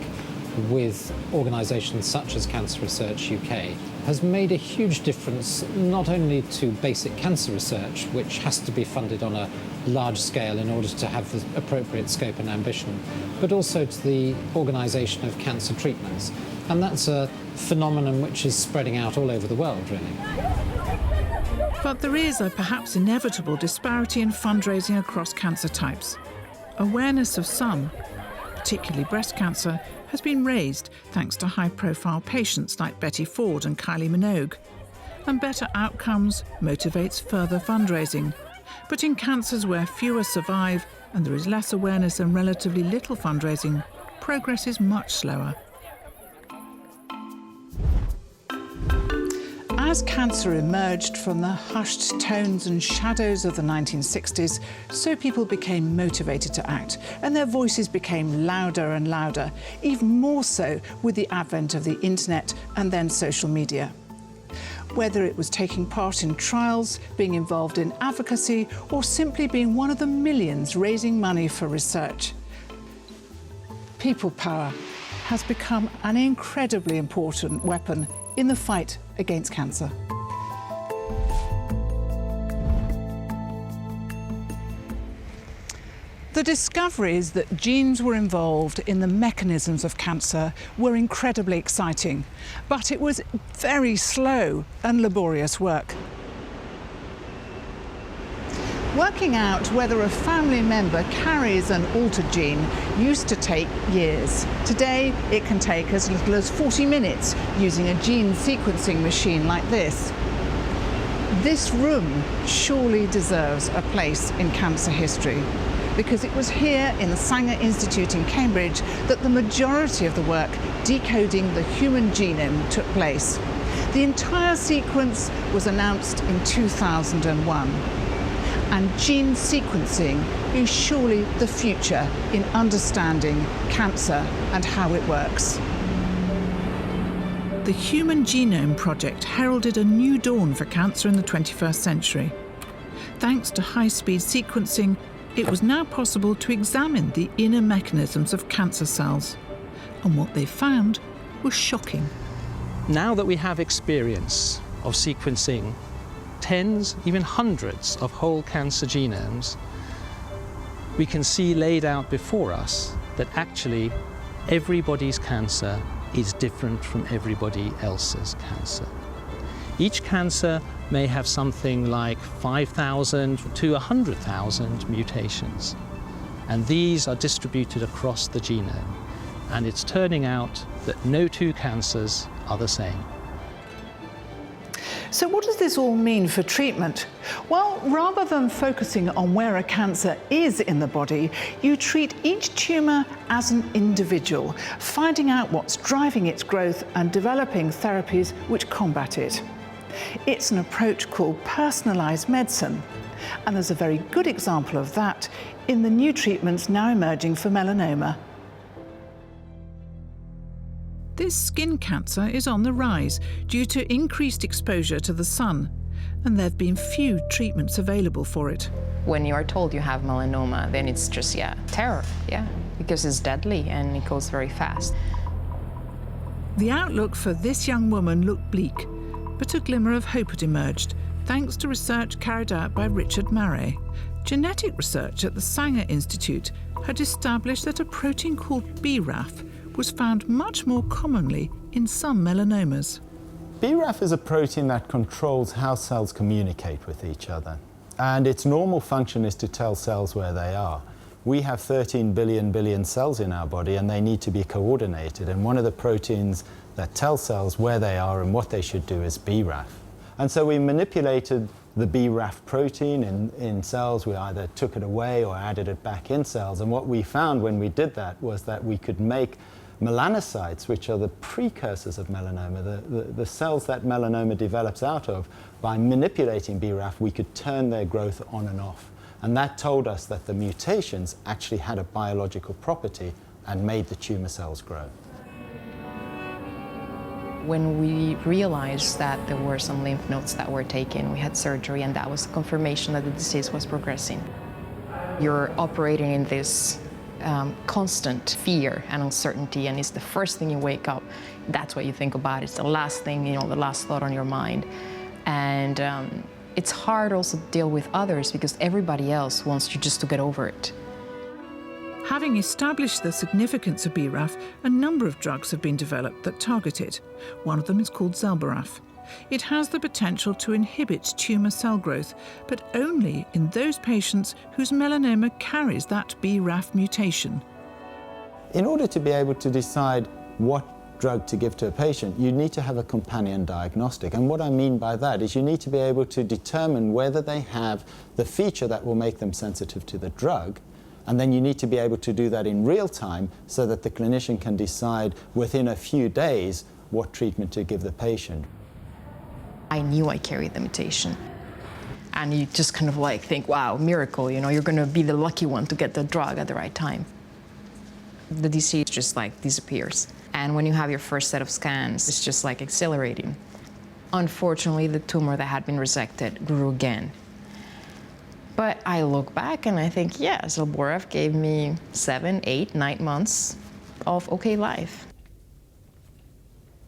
with organisations such as Cancer Research UK has made a huge difference not only to basic cancer research, which has to be funded on a large scale in order to have the appropriate scope and ambition, but also to the organisation of cancer treatments. And that's a phenomenon which is spreading out all over the world, really. But there is a perhaps inevitable disparity in fundraising across cancer types. Awareness of some, particularly breast cancer, has been raised thanks to high-profile patients like Betty Ford and Kylie Minogue. And better outcomes motivates further fundraising. But in cancers where fewer survive and there is less awareness and relatively little fundraising, progress is much slower. As cancer emerged from the hushed tones and shadows of the 1960s, so people became motivated to act, and their voices became louder and louder, even more so with the advent of the internet and then social media. Whether it was taking part in trials, being involved in advocacy, or simply being one of the millions raising money for research, people power has become an incredibly important weapon in the fight against cancer. The discoveries that genes were involved in the mechanisms of cancer were incredibly exciting, but it was very slow and laborious work. Working out whether a family member carries an altered gene used to take years. Today, it can take as little as 40 minutes using a gene sequencing machine like this. This room surely deserves a place in cancer history, because it was here in the Sanger Institute in Cambridge that the majority of the work decoding the human genome took place. The entire sequence was announced in 2001. And gene sequencing is surely the future in understanding cancer and how it works. The Human Genome Project heralded a new dawn for cancer in the 21st century. Thanks to high-speed sequencing, it was now possible to examine the inner mechanisms of cancer cells. And what they found was shocking. Now that we have experience of sequencing tens, even hundreds of whole cancer genomes, we can see laid out before us that actually everybody's cancer is different from everybody else's cancer. Each cancer may have something like 5,000 to 100,000 mutations, and these are distributed across the genome. And it's turning out that no two cancers are the same. So what does this all mean for treatment? Well, rather than focusing on where a cancer is in the body, you treat each tumour as an individual, finding out what's driving its growth and developing therapies which combat it. It's an approach called personalised medicine, and there's a very good example of that in the new treatments now emerging for melanoma. This skin cancer is on the rise due to increased exposure to the sun, and there have been few treatments available for it. When you are told you have melanoma, then it's just, terror, because it's deadly and it goes very fast. The outlook for this young woman looked bleak, but a glimmer of hope had emerged, thanks to research carried out by Richard Marais. Genetic research at the Sanger Institute had established that a protein called BRAF was found much more commonly in some melanomas. BRAF is a protein that controls how cells communicate with each other, and its normal function is to tell cells where they are. We have 13 billion cells in our body, and they need to be coordinated, and one of the proteins that tell cells where they are and what they should do is BRAF. And so we manipulated the BRAF protein in cells. We either took it away or added it back in cells, and what we found when we did that was that we could make melanocytes, which are the precursors of melanoma, the cells that melanoma develops out of. By manipulating BRAF, we could turn their growth on and off. And that told us that the mutations actually had a biological property and made the tumor cells grow. When we realized that there were some lymph nodes that were taken, we had surgery, and that was confirmation that the disease was progressing. You're operating in this constant fear and uncertainty, and it's the first thing you wake up, that's what you think about. It's the last thing, the last thought on your mind. And it's hard also to deal with others because everybody else wants you just to get over it. Having established the significance of BRAF, a number of drugs have been developed that target it. One of them is called Zelboraf. It has the potential to inhibit tumour cell growth, but only in those patients whose melanoma carries that BRAF mutation. In order to be able to decide what drug to give to a patient, you need to have a companion diagnostic. And what I mean by that is you need to be able to determine whether they have the feature that will make them sensitive to the drug, and then you need to be able to do that in real time so that the clinician can decide within a few days what treatment to give the patient. I knew I carried the mutation. And you just kind of like think, wow, miracle, you're going to be the lucky one to get the drug at the right time. The disease just like disappears. And when you have your first set of scans, it's just like accelerating. Unfortunately, the tumor that had been resected grew again. But I look back and I think, yeah, Zelboraf gave me 7, 8, 9 months of okay life.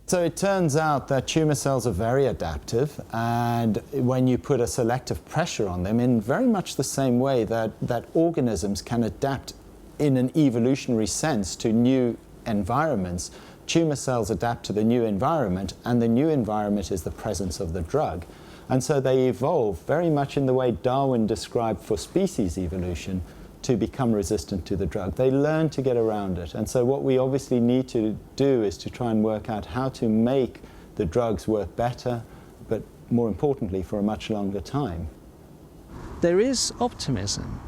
So it turns out that tumour cells are very adaptive, and when you put a selective pressure on them, in very much the same way that organisms can adapt in an evolutionary sense to new environments, tumour cells adapt to the new environment, and the new environment is the presence of the drug. And so they evolve very much in the way Darwin described for species evolution, to become resistant to the drug. They learn to get around it. And so what we obviously need to do is to try and work out how to make the drugs work better, but more importantly, for a much longer time. There is optimism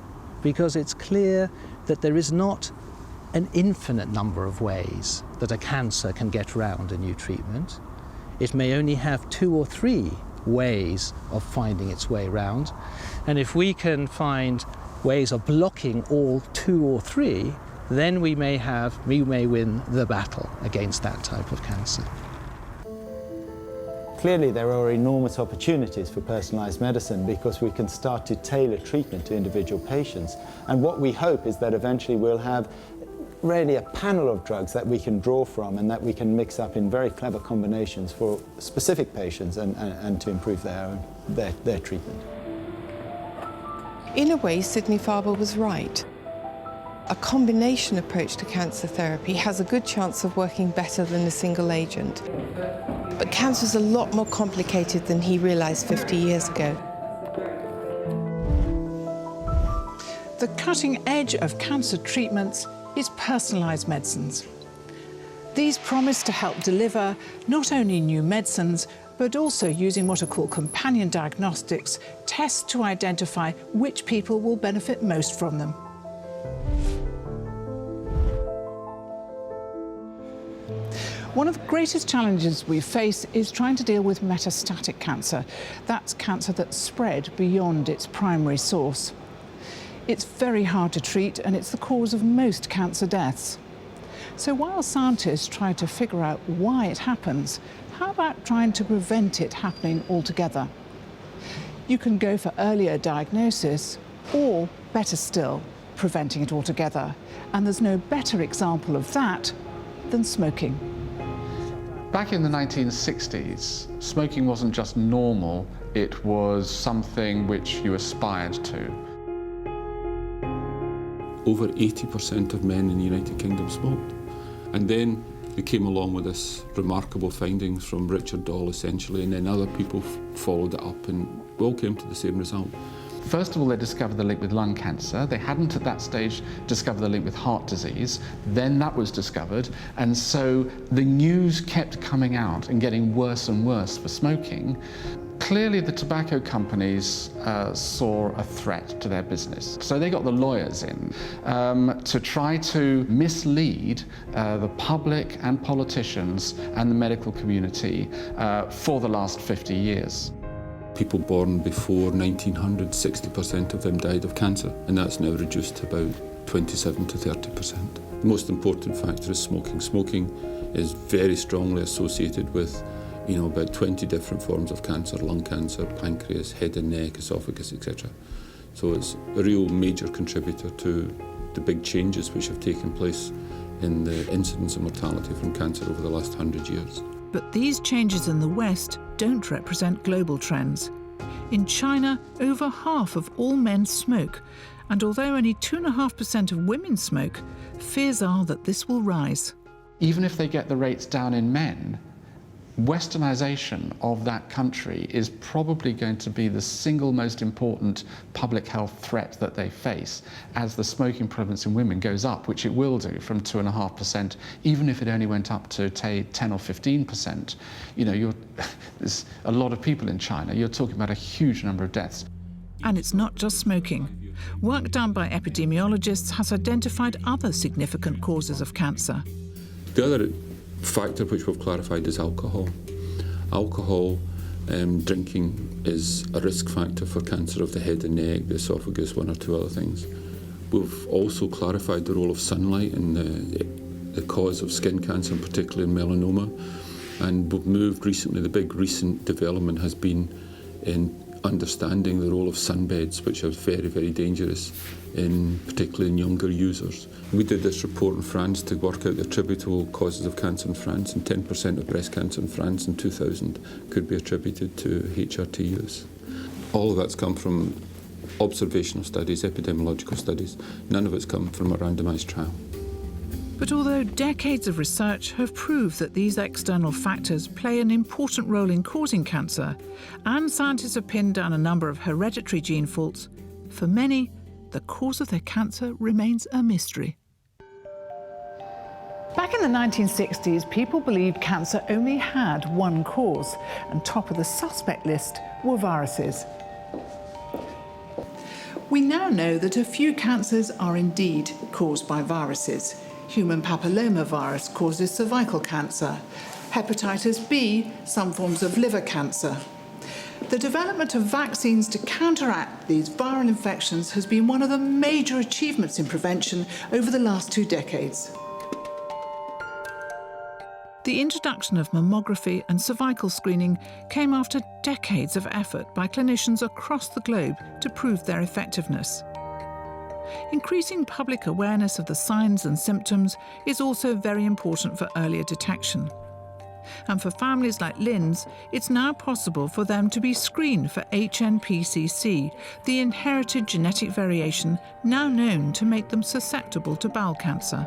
because it's clear that there is not an infinite number of ways that a cancer can get around a new treatment. It may only have 2 or 3 ways of finding its way around. And if we can find ways of blocking all 2 or 3, then we may win the battle against that type of cancer. Clearly there are enormous opportunities for personalised medicine because we can start to tailor treatment to individual patients. And what we hope is that eventually we'll have really a panel of drugs that we can draw from and that we can mix up in very clever combinations for specific patients and to improve their treatment. In a way, Sidney Farber was right. A combination approach to cancer therapy has a good chance of working better than a single agent. But cancer is a lot more complicated than he realised 50 years ago. The cutting edge of cancer treatments is personalised medicines. These promise to help deliver not only new medicines, but also using what are called companion diagnostics, tests to identify which people will benefit most from them. One of the greatest challenges we face is trying to deal with metastatic cancer. That's cancer that's spread beyond its primary source. It's very hard to treat, and it's the cause of most cancer deaths. So while scientists try to figure out why it happens, how about trying to prevent it happening altogether? You can go for earlier diagnosis, or better still, preventing it altogether. And there's no better example of that than smoking. Back in the 1960s, smoking wasn't just normal, it was something which you aspired to. Over 80% of men in the United Kingdom smoked. And then they came along with this remarkable findings from Richard Doll, essentially, and then other people followed it up and we all came to the same result. First of all, they discovered the link with lung cancer. They hadn't at that stage discovered the link with heart disease. Then that was discovered, and so the news kept coming out and getting worse and worse for smoking. Clearly, the tobacco companies saw a threat to their business. So they got the lawyers in to try to mislead the public and politicians and the medical community for the last 50 years. People born before 1900, 60% of them died of cancer, and that's now reduced to about 27 to 30%. The most important factor is smoking. Smoking is very strongly associated with about 20 different forms of cancer: lung cancer, pancreas, head and neck, esophagus, etc. So it's a real major contributor to the big changes which have taken place in the incidence of mortality from cancer over the last 100 years. But these changes in the West don't represent global trends. In China, over half of all men smoke, and although only 2.5% of women smoke, fears are that this will rise. Even if they get the rates down in men, Westernization of that country is probably going to be the single most important public health threat that they face as the smoking prevalence in women goes up, which it will do from 2.5%, even if it only went up to 10 or 15%. You know, there's a lot of people in China. You're talking about a huge number of deaths. And it's not just smoking. Work done by epidemiologists has identified other significant causes of cancer. The other factor which we've clarified is alcohol. Alcohol drinking is a risk factor for cancer of the head and neck, the esophagus, one or two other things. We've also clarified the role of sunlight in the cause of skin cancer, particularly in melanoma. And we've moved recently, the big recent development has been in understanding the role of sunbeds, which are very, very dangerous, particularly in younger users. We did this report in France to work out the attributable causes of cancer in France, and 10% of breast cancer in France in 2000 could be attributed to HRT use. All of that's come from observational studies, epidemiological studies. None of it's come from a randomised trial. But although decades of research have proved that these external factors play an important role in causing cancer, and scientists have pinned down a number of hereditary gene faults, for many, the cause of their cancer remains a mystery. Back in the 1960s, people believed cancer only had one cause, and top of the suspect list were viruses. We now know that a few cancers are indeed caused by viruses. Human papillomavirus causes cervical cancer, hepatitis B, some forms of liver cancer. The development of vaccines to counteract these viral infections has been one of the major achievements in prevention over the last 2 decades. The introduction of mammography and cervical screening came after decades of effort by clinicians across the globe to prove their effectiveness. Increasing public awareness of the signs and symptoms is also very important for earlier detection. And for families like Lynn's, it's now possible for them to be screened for HNPCC, the inherited genetic variation now known to make them susceptible to bowel cancer.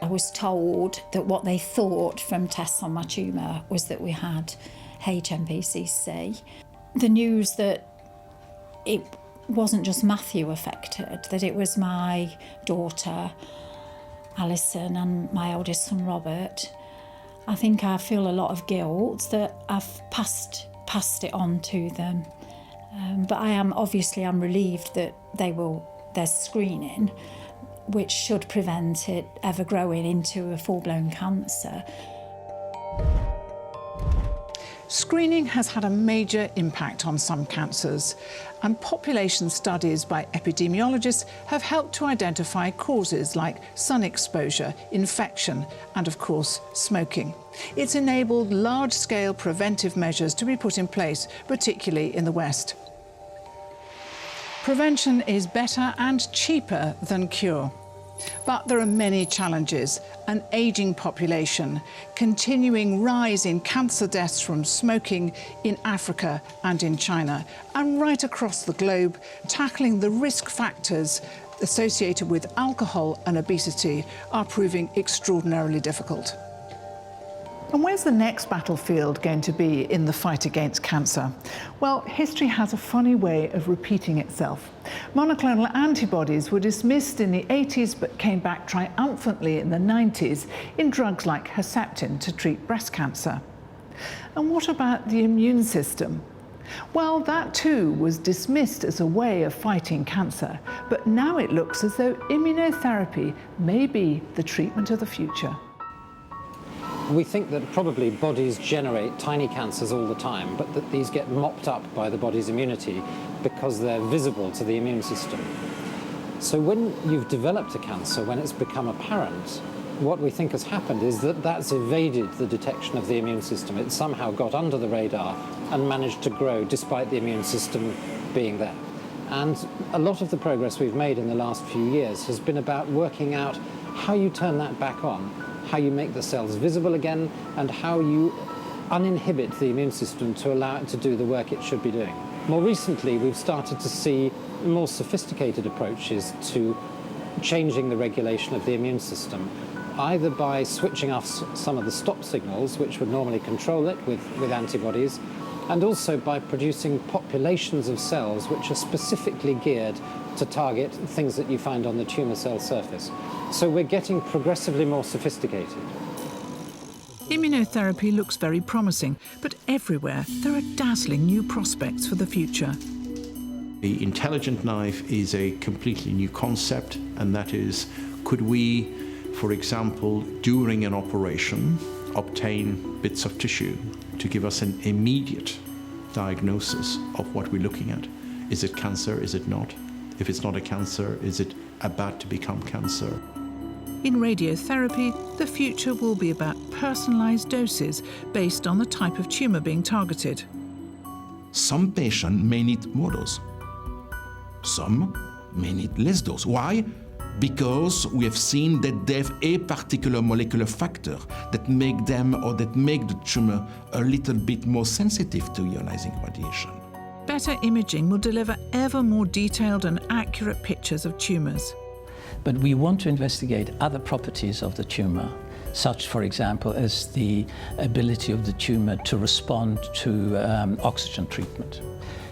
I was told that what they thought from tests on my tumour was that we had HNPCC. The news that it wasn't just Matthew affected, that it was my daughter, Alison, and my eldest son, Robert. I think I feel a lot of guilt that I've passed it on to them. But I'm relieved that there's screening, which should prevent it ever growing into a full-blown cancer. Screening has had a major impact on some cancers, and population studies by epidemiologists have helped to identify causes like sun exposure, infection, and of course, smoking. It's enabled large-scale preventive measures to be put in place, particularly in the West. Prevention is better and cheaper than cure. But there are many challenges: an ageing population, continuing rise in cancer deaths from smoking in Africa and in China, and right across the globe, tackling the risk factors associated with alcohol and obesity are proving extraordinarily difficult. And where's the next battlefield going to be in the fight against cancer? Well, history has a funny way of repeating itself. Monoclonal antibodies were dismissed in the 80s but came back triumphantly in the 90s in drugs like Herceptin to treat breast cancer. And what about the immune system? Well, that too was dismissed as a way of fighting cancer, but now it looks as though immunotherapy may be the treatment of the future. We think that probably bodies generate tiny cancers all the time, but that these get mopped up by the body's immunity because they're visible to the immune system. So when you've developed a cancer, when it's become apparent, what we think has happened is that that's evaded the detection of the immune system. It somehow got under the radar and managed to grow despite the immune system being there. And a lot of the progress we've made in the last few years has been about working out how you turn that back on, how you make the cells visible again, and how you uninhibit the immune system to allow it to do the work it should be doing. More recently, we've started to see more sophisticated approaches to changing the regulation of the immune system, either by switching off some of the stop signals, which would normally control it with antibodies, and also by producing populations of cells which are specifically geared to target things that you find on the tumour cell surface. So we're getting progressively more sophisticated. Immunotherapy looks very promising, but everywhere there are dazzling new prospects for the future. The intelligent knife is a completely new concept, and that is, could we, for example, during an operation, obtain bits of tissue to give us an immediate diagnosis of what we're looking at? Is it cancer? Is it not? If it's not a cancer, is it about to become cancer? In radiotherapy, the future will be about personalised doses based on the type of tumour being targeted. Some patients may need more dose. Some may need less dose. Why? Because we have seen that they have a particular molecular factor that make them or that make the tumor a little bit more sensitive to ionizing radiation. Better imaging will deliver ever more detailed and accurate pictures of tumours. But we want to investigate other properties of the tumour, such, for example, as the ability of the tumour to respond to oxygen treatment.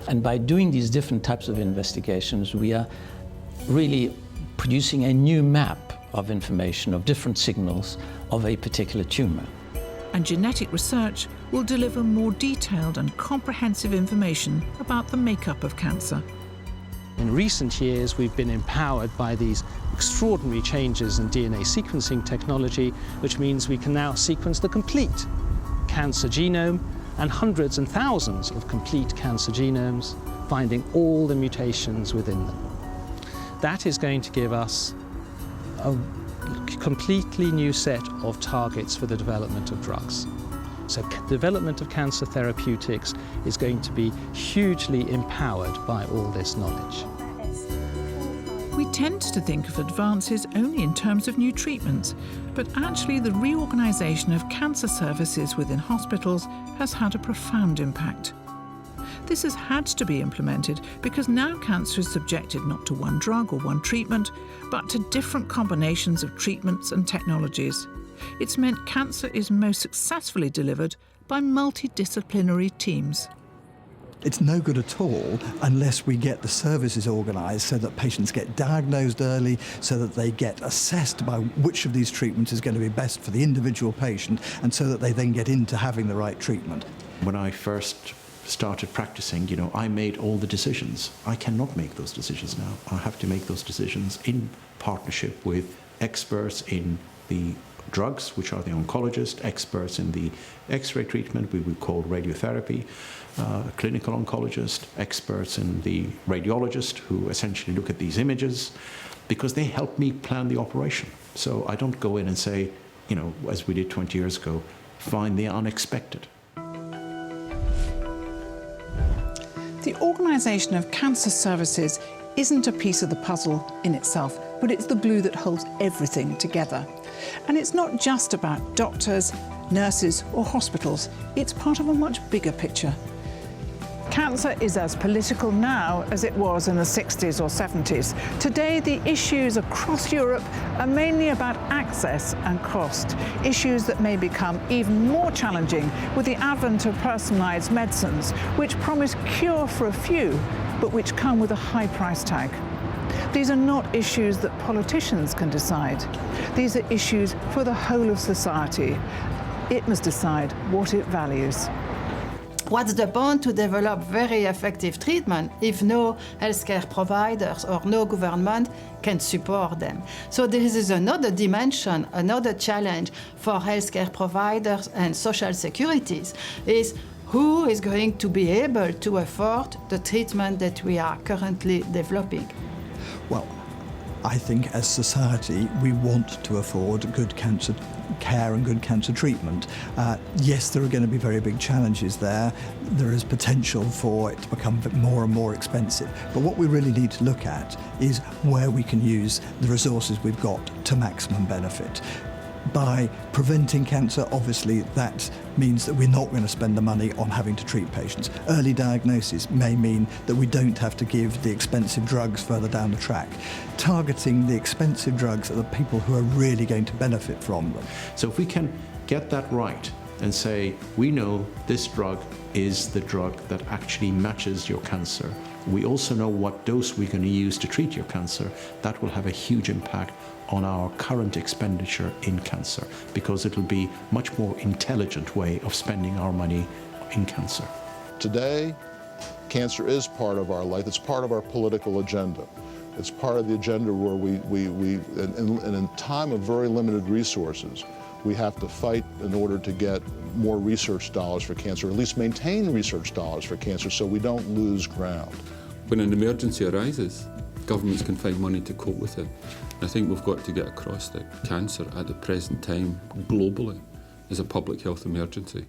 And by doing these different types of investigations, we are really producing a new map of information, of different signals of a particular tumour. And genetic research will deliver more detailed and comprehensive information about the makeup of cancer. In recent years, we've been empowered by these extraordinary changes in DNA sequencing technology, which means we can now sequence the complete cancer genome and hundreds and thousands of complete cancer genomes, finding all the mutations within them. That is going to give us a completely new set of targets for the development of drugs. So development of cancer therapeutics is going to be hugely empowered by all this knowledge. We tend to think of advances only in terms of new treatments, but actually the reorganisation of cancer services within hospitals has had a profound impact. This has had to be implemented because now cancer is subjected not to one drug or one treatment, but to different combinations of treatments and technologies. It's meant cancer is most successfully delivered by multidisciplinary teams. It's no good at all unless we get the services organised so that patients get diagnosed early, so that they get assessed by which of these treatments is going to be best for the individual patient, and so that they then get into having the right treatment. When I first started practicing, I made all the decisions. I cannot make those decisions now. I have to make those decisions in partnership with experts in the drugs, which are the oncologists, experts in the X-ray treatment, we would call radiotherapy, clinical oncologist, experts in the radiologist who essentially look at these images, because they help me plan the operation. So I don't go in and say, as we did 20 years ago, find the unexpected. The organisation of cancer services isn't a piece of the puzzle in itself, but it's the glue that holds everything together. And it's not just about doctors, nurses or hospitals, it's part of a much bigger picture. Cancer is as political now as it was in the 60s or 70s. Today, the issues across Europe are mainly about access and cost, issues that may become even more challenging with the advent of personalised medicines, which promise cure for a few, but which come with a high price tag. These are not issues that politicians can decide. These are issues for the whole of society. It must decide what it values. What's the point to develop very effective treatment if no healthcare providers or no government can support them? So this is another dimension, another challenge for healthcare providers and social securities, is who is going to be able to afford the treatment that we are currently developing? Well, I think as society we want to afford good cancer care and good cancer treatment. Yes, there are going to be very big challenges there. There is potential for it to become more and more expensive. But what we really need to look at is where we can use the resources we've got to maximum benefit. By preventing cancer, obviously that means that we're not going to spend the money on having to treat patients. Early diagnosis may mean that we don't have to give the expensive drugs further down the track. Targeting the expensive drugs are the people who are really going to benefit from them. So if we can get that right and say, we know this drug is the drug that actually matches your cancer, we also know what dose we're going to use to treat your cancer, that will have a huge impact on our current expenditure in cancer, because it'll be a much more intelligent way of spending our money in cancer. Today, cancer is part of our life. It's part of our political agenda. It's part of the agenda where and in time of very limited resources, we have to fight in order to get more research dollars for cancer, or at least maintain research dollars for cancer so we don't lose ground. When an emergency arises, governments can find money to cope with it. I think we've got to get across that cancer at the present time, globally, is a public health emergency.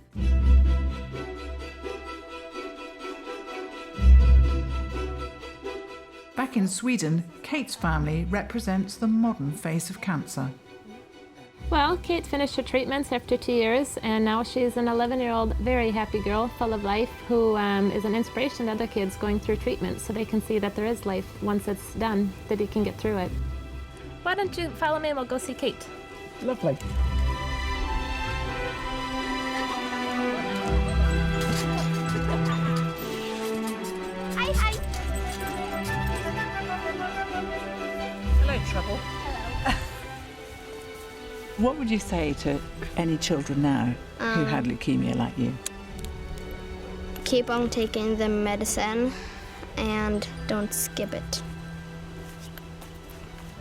Back in Sweden, Kate's family represents the modern face of cancer. Well, Kate finished her treatments after 2 years, and now she's an 11-year-old, very happy girl, full of life, who is an inspiration to other kids going through treatment, so they can see that there is life once it's done, that you can get through it. Why don't you follow me and we'll go see Kate? Lovely. Hi, hi. Hello, Trouble. What would you say to any children now who had leukemia like you? Keep on taking the medicine and don't skip it.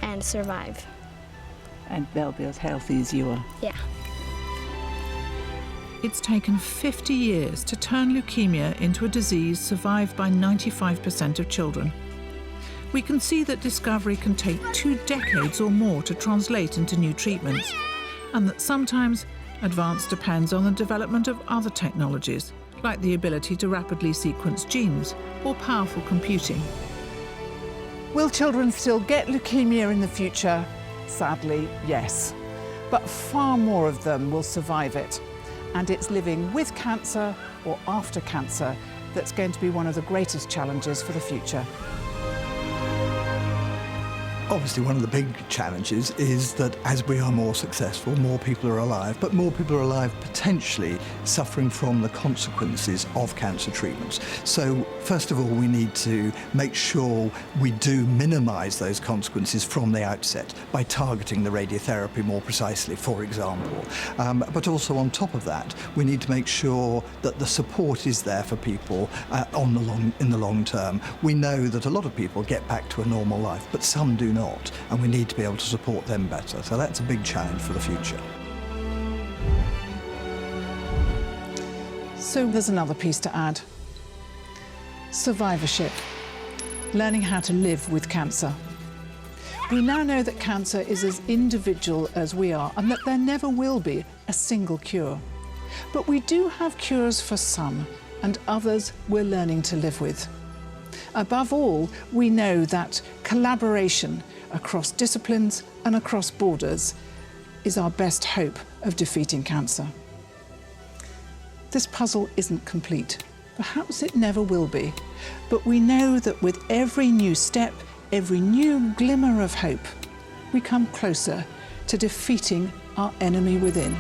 And survive. And they'll be as healthy as you are. Yeah. It's taken 50 years to turn leukemia into a disease survived by 95% of children. We can see that discovery can take 2 decades or more to translate into new treatments, and that sometimes advance depends on the development of other technologies, like the ability to rapidly sequence genes or powerful computing. Will children still get leukemia in the future? Sadly, yes. But far more of them will survive it. And it's living with cancer or after cancer that's going to be one of the greatest challenges for the future. Obviously, one of the big challenges is that as we are more successful, more people are alive, but more people are alive potentially suffering from the consequences of cancer treatments. So, first of all, we need to make sure we do minimise those consequences from the outset by targeting the radiotherapy more precisely, for example. But also on top of that, we need to make sure that the support is there for people in the long term. We know that a lot of people get back to a normal life, but some do not, and we need to be able to support them better. So that's a big challenge for the future. So there's another piece to add. Survivorship. Learning how to live with cancer. We now know that cancer is as individual as we are, and that there never will be a single cure. But we do have cures for some, and others we're learning to live with. Above all, we know that collaboration across disciplines and across borders is our best hope of defeating cancer. This puzzle isn't complete. Perhaps it never will be. But we know that with every new step, every new glimmer of hope, we come closer to defeating our enemy within.